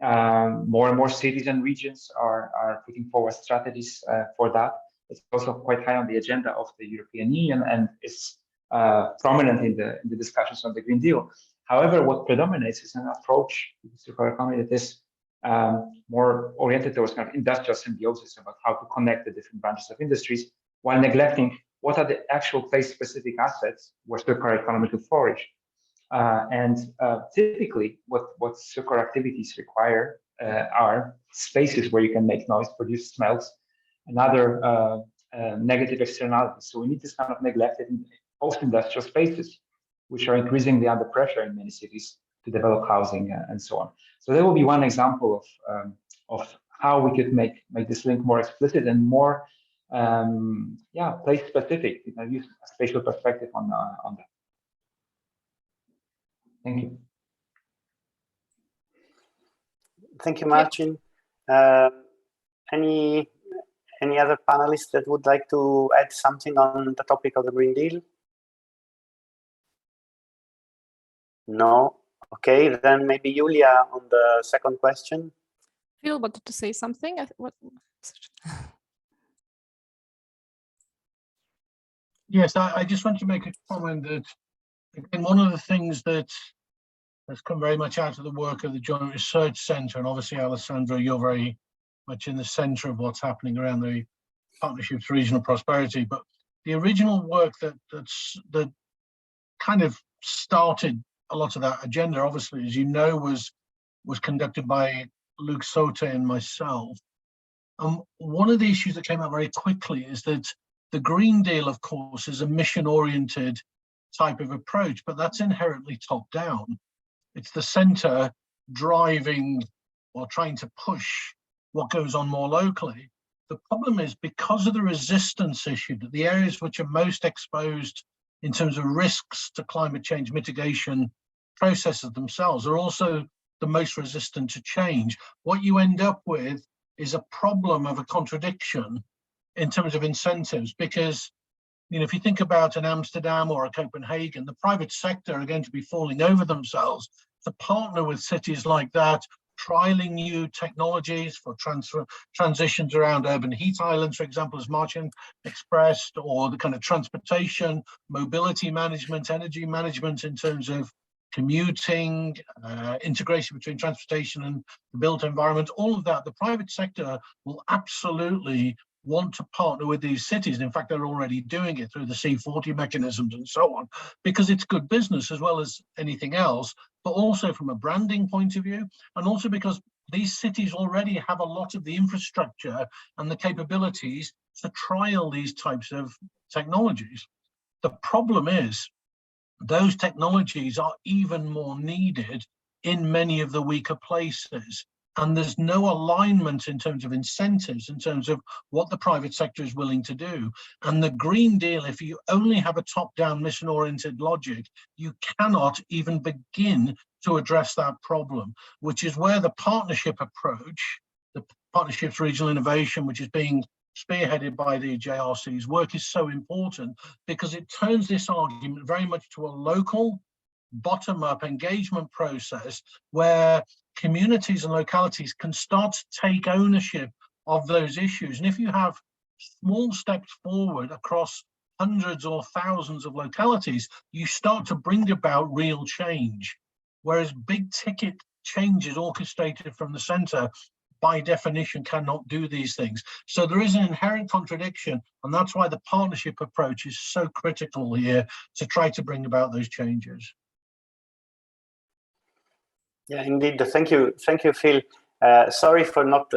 More and more cities and regions are putting forward strategies for that. It's also quite high on the agenda of the European Union and is prominent in the discussions on the Green Deal. However, what predominates is an approach to the circular economy that is more oriented towards kind of industrial symbiosis about how to connect the different branches of industries, while neglecting what are the actual place-specific assets where circular economy could flourish. Typically, what circular activities require are spaces where you can make noise, produce smells, and other negative externalities. So we need this kind of neglected post-industrial spaces, which are increasingly under pressure in many cities to develop housing and so on. So that will be one example of how we could make this link more explicit and more place-specific. You know, use a spatial perspective on that. Thank you. Thank you, Marcin. Any other panelists that would like to add something on the topic of the Green Deal? No. Okay, then maybe Julia on the second question. Phil wanted to say something. Yes, I just want to make a comment that, again, one of the things that has come very much out of the work of the Joint Research Centre, and obviously, Alessandro, you're very much in the centre of what's happening around the Partnerships for Regional Prosperity, but the original work that kind of started a lot of that agenda, obviously, as you know, was was conducted by Luc Sote and myself. One of the issues that came out very quickly is that the Green Deal, of course, is a mission-oriented type of approach, but that's inherently top-down. It's the centre driving or trying to push what goes on more locally. The problem is, because of the resistance issue, that the areas which are most exposed in terms of risks to climate change mitigation processes themselves are also the most resistant to change. What you end up with is a problem of a contradiction in terms of incentives, because if you think about an Amsterdam or a Copenhagen, the private sector are going to be falling over themselves to partner with cities like that, trialing new technologies for transitions around urban heat islands, for example, as Martin expressed, or the kind of transportation, mobility management, energy management in terms of commuting, integration between transportation and the built environment, all of that. The private sector will absolutely want to partner with these cities. And in fact, they're already doing it through the C40 mechanisms and so on, because it's good business as well as anything else, but also from a branding point of view, and also because these cities already have a lot of the infrastructure and the capabilities to trial these types of technologies. The problem is those technologies are even more needed in many of the weaker places. And there's no alignment in terms of incentives, in terms of what the private sector is willing to do. And the Green Deal, if you only have a top-down mission-oriented logic, you cannot even begin to address that problem, which is where the partnership approach, the Partnerships for Regional Innovation, which is being spearheaded by the JRC's work, is so important, because it turns this argument very much to a local, bottom-up engagement process where communities and localities can start to take ownership of those issues. And if you have small steps forward across hundreds or thousands of localities, you start to bring about real change. Whereas big ticket changes orchestrated from the centre, by definition, cannot do these things. So there is an inherent contradiction, and that's why the partnership approach is so critical here to try to bring about those changes. Yeah, indeed. Thank you, Phil. Sorry for not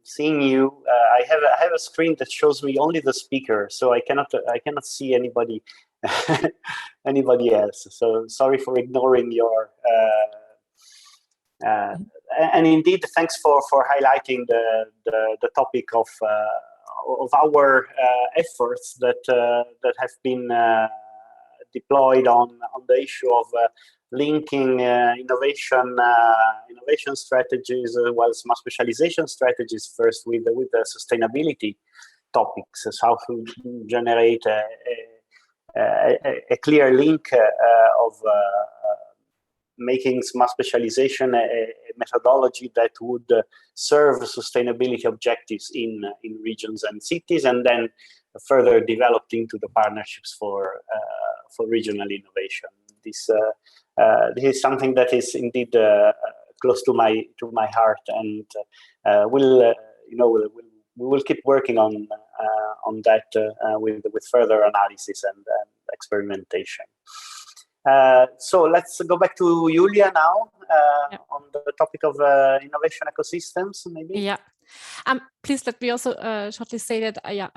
seeing you. I have a screen that shows me only the speaker, so I cannot see anybody anybody else. So sorry for ignoring your. And indeed, thanks for highlighting the topic of our efforts that have been deployed on the issue of linking innovation strategies as well as smart specialization strategies first with the sustainability topics, as how to generate a clear link of making smart specialization a methodology that would serve sustainability objectives in regions and cities, and then further developed into the partnerships for regional innovation. This is something that is indeed close to my heart, and we will keep working on that with further analysis and experimentation. So let's go back to Julia now on the topic of innovation ecosystems, maybe. Yeah. Please let me also shortly say that I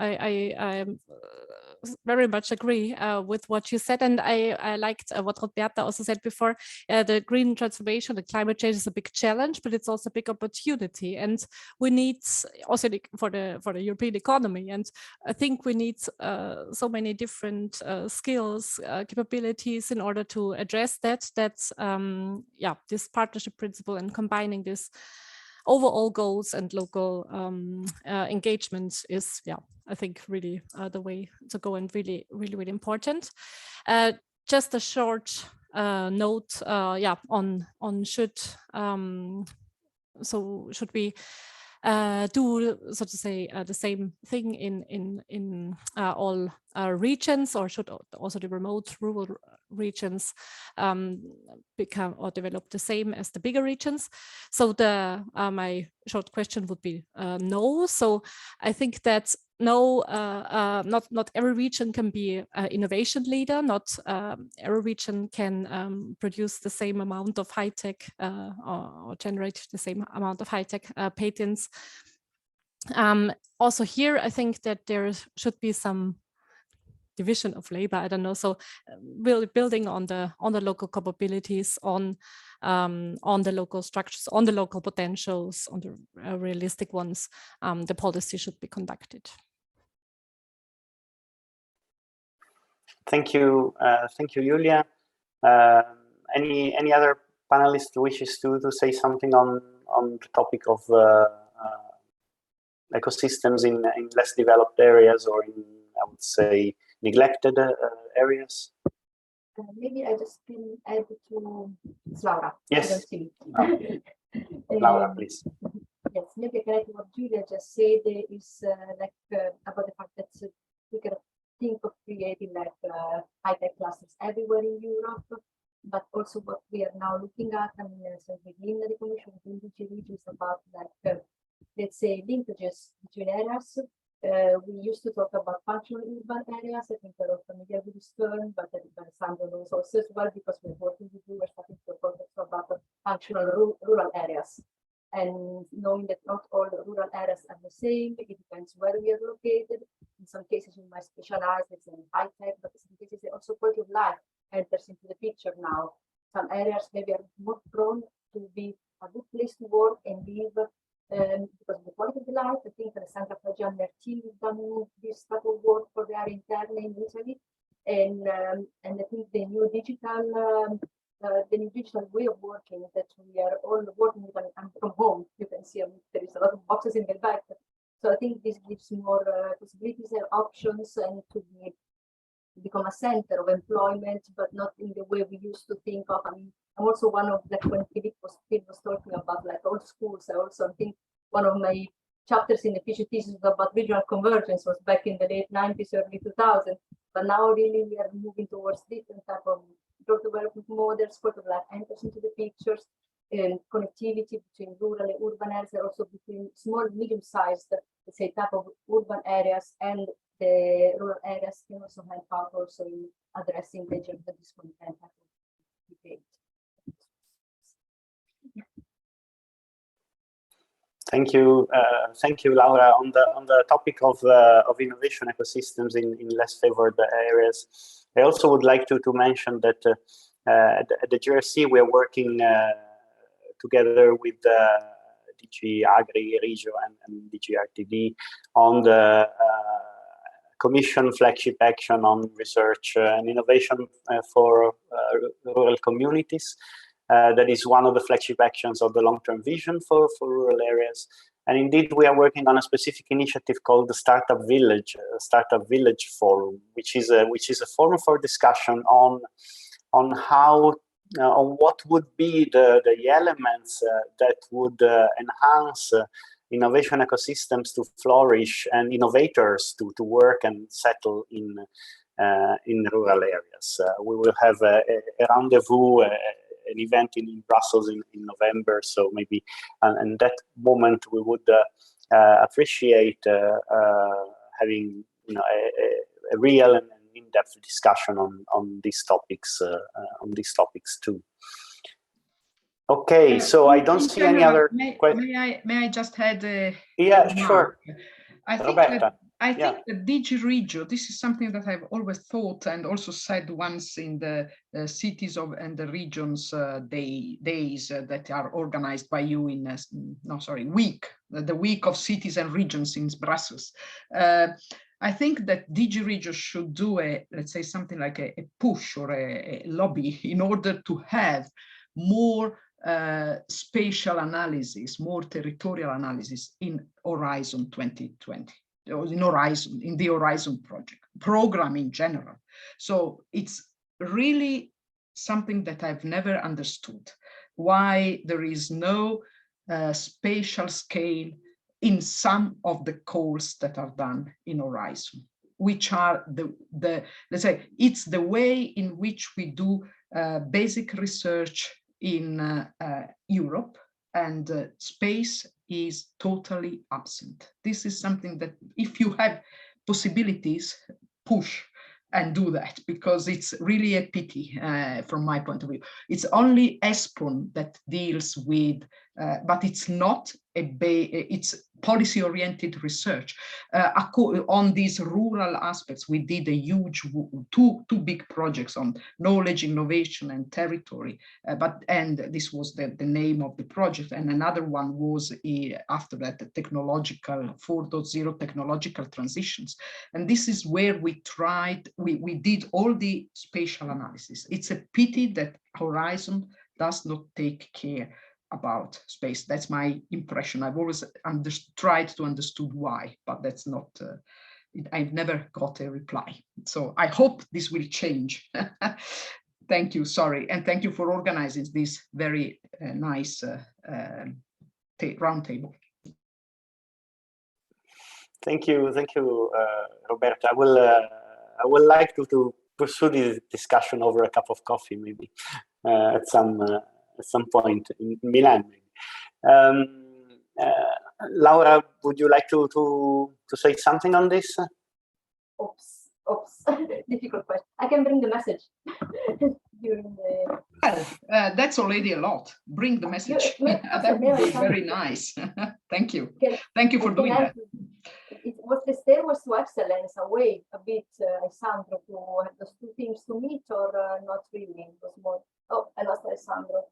very much agree with what you said, and I liked what Roberta also said before. The green transformation, the climate change is a big challenge, but it's also a big opportunity, and we need also for the European economy. And I think we need so many different skills, capabilities in order to address that. That's this partnership principle and combining this overall goals and local engagement is, I think, really the way to go, and really, really, really important. Just a short note, on should we do, so to say, the same thing in all regions, or should also the remote rural regions become or develop the same as the bigger regions? So my short question would be no. So I think that not every region can be an innovation leader. Not every region can produce the same amount of high tech or generate the same amount of high tech patents. Also here, I think that there should be some division of labor. I don't know. So really building on the local capabilities, on the local structures, on the local potentials, on the realistic ones, the policy should be conducted. Thank you, Julia. Any other panelist wishes to say something on the topic of ecosystems in less developed areas, or in, I would say, neglected areas? Maybe I just can add to Laura. Yes. Laura, please. Yes, maybe I can add what Julia just said is about the fact that we can think of creating high-tech clusters everywhere in Europe, but also what we are now looking at, I mean, so within the Commission, within DG REGIO, is about let's say linkages between areas. We used to talk about functional urban areas. I think we're all familiar with this term, but Sandro knows also as well, because we're working with you, we're starting to talk also about functional rural areas. And knowing that not all rural areas are the same, it depends where we are located. In some cases, we might specialize, let's say, in high tech, but in some cases, also quality of life enters into the picture now. Some areas maybe are more prone to be a good place to work and live because of the quality of the life. I think Alessandra Fagian and their team have done this type of work for the area interne in Italy. And I think the new digital way of working that we are all working with, and from home, you can see there is a lot of boxes in the back. So I think this gives more possibilities and options, and to become a center of employment, but not in the way we used to think of. I mean, I'm also one of the, when Philip was talking about old schools, I also think one of my chapters in the PhD thesis about regional convergence was back in the late 90s, early 2000s. But now really we are moving towards different type of growth development models, quality of life enters into the pictures, and connectivity between rural and urban areas, and also between small, medium-sized, let's say, type of urban areas and the rural areas can also help out also in addressing the gender discontent debate. Thank you, Laura. On the topic of innovation ecosystems in less favored areas, I also would like to mention that at the GRC we are working together with DG REGIO and DG RTD on the Commission flagship action on research and innovation for rural communities. That is one of the flagship actions of the long-term vision for rural areas. And indeed, we are working on a specific initiative called the Startup Village Forum, which is a forum for discussion on how on what would be the elements that would enhance innovation ecosystems to flourish and innovators to work and settle in rural areas. We will have a rendezvous, an event in Brussels in November. So maybe in that moment we would appreciate having a real and in-depth discussion on these topics too. Okay, so I don't see any other questions. May I just add yeah, sure. I think that DG REGIO, this is something that I've always thought and also said once in the cities and the regions days that are organized by you in the week of cities and regions in Brussels. I think that DG REGIO should do let's say something like a push or a lobby in order to have more spatial analysis, more territorial analysis in Horizon 2020, or in the Horizon program in general. So it's really something that I've never understood, why there is no spatial scale in some of the calls that are done in Horizon, which are let's say, it's the way in which we do basic research in Europe, and space is totally absent. This is something that if you have possibilities, push and do that, because it's really a pity from my point of view. It's only ESPON that deals with, but it's not it's policy-oriented research. On these rural aspects, we did a huge two big projects on knowledge, innovation, and territory. And this was the name of the project. And another one was after that, the technological 4.0 technological transitions. And this is where we tried. We did all the spatial analysis. It's a pity that Horizon does not take care about space. That's my impression. I've always tried to understand why, but that's not, I've never got a reply. So I hope this will change. Thank you, sorry. And thank you for organizing this very nice roundtable. Thank you, Roberta. I would like to pursue this discussion over a cup of coffee, maybe at some point in Milan. Laura, would you like to say something on this? Oops, difficult question. I can bring the message during the. Well, that's already a lot. Bring the message. That would be very nice. Thank you. Thank you for doing that. It was the stairways to excellence away a bit, Alessandro, to have those two things to meet, or not really? It was more. Oh, I lost Alessandro.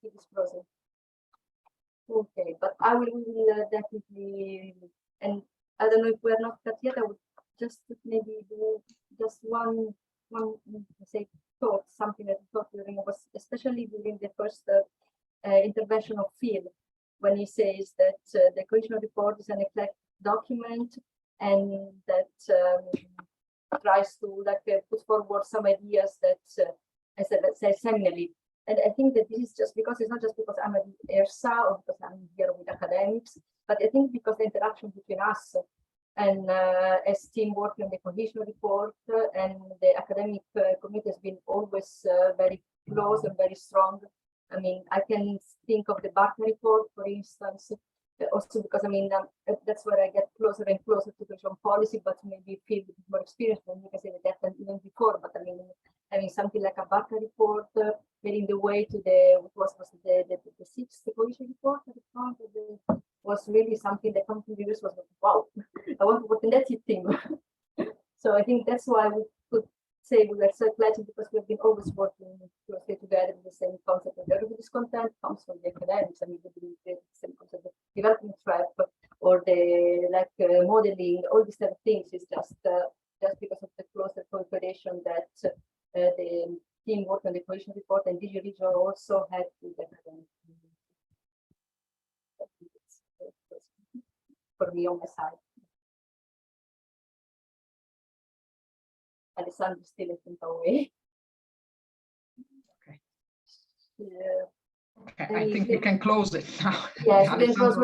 It is frozen. Okay, but I will definitely, and I don't know if we're not cut yet. I would just maybe do just one say thought, something that I thought during was especially during the first intervention of Phil, when he says that the Cohesion Report is an eclectic document and that tries to put forward some ideas that, as I said, seminally. And I think that this is just because it's not just because I'm at ERSA or because I'm here with academics, but I think because the interaction between us and as team working on the Cohesion Report and the academic committee has been always very close and very strong. I mean, I can think of the Barker report, for instance, also because, I mean, that's where I get closer and closer to cohesion policy, but maybe feel more experienced than you can say that happened even before. But I mean, something like a Barker report, leading the way to the sixth cohesion report, was really something that contributors was like, wow, I want to work in that team. So I think that's why we could say we were so excited, because we've been always working closely together with the same concept. And this content comes from the academics. I mean, the same concept, the development trap or the modeling, all these type of things is just because of the closer cooperation that the team working on the Cohesion Report and DG REGIO also had with the academics. For me on my side. Alessandro still isn't away. Okay. Yeah. Okay, I think we can close it now. Yes, this was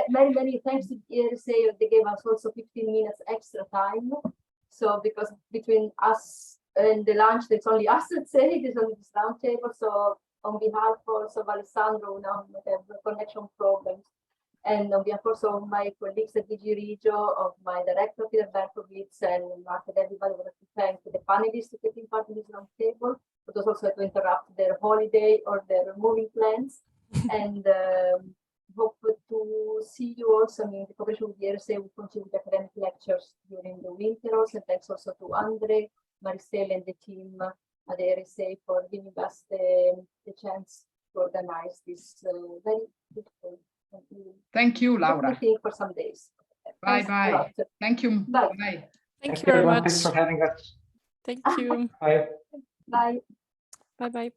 many thanks to ERSA. They gave us also 15 minutes extra time. So because between us and the lunch, it's only us that say it is on this roundtable. So on behalf also of Alessandro, we now have connection problems. And on behalf also of my colleagues at DG REGIO, of my director, Peter Berkowitz, and everybody, I would like to thank the panelists for taking part in this roundtable, but also to interrupt their holiday or their moving plans. And hope to see you also. I mean, the cooperation with the ERSA will continue with academic lectures during the winter also. Thanks also to Andre, Maricel, and the team at the ERSA for giving us the chance to organize this very beautiful. Thank you, Laura. For some days. Bye. Thank you. Bye. Bye. Thank you very much. Thanks for having us. Thank you. Bye. Bye. Bye.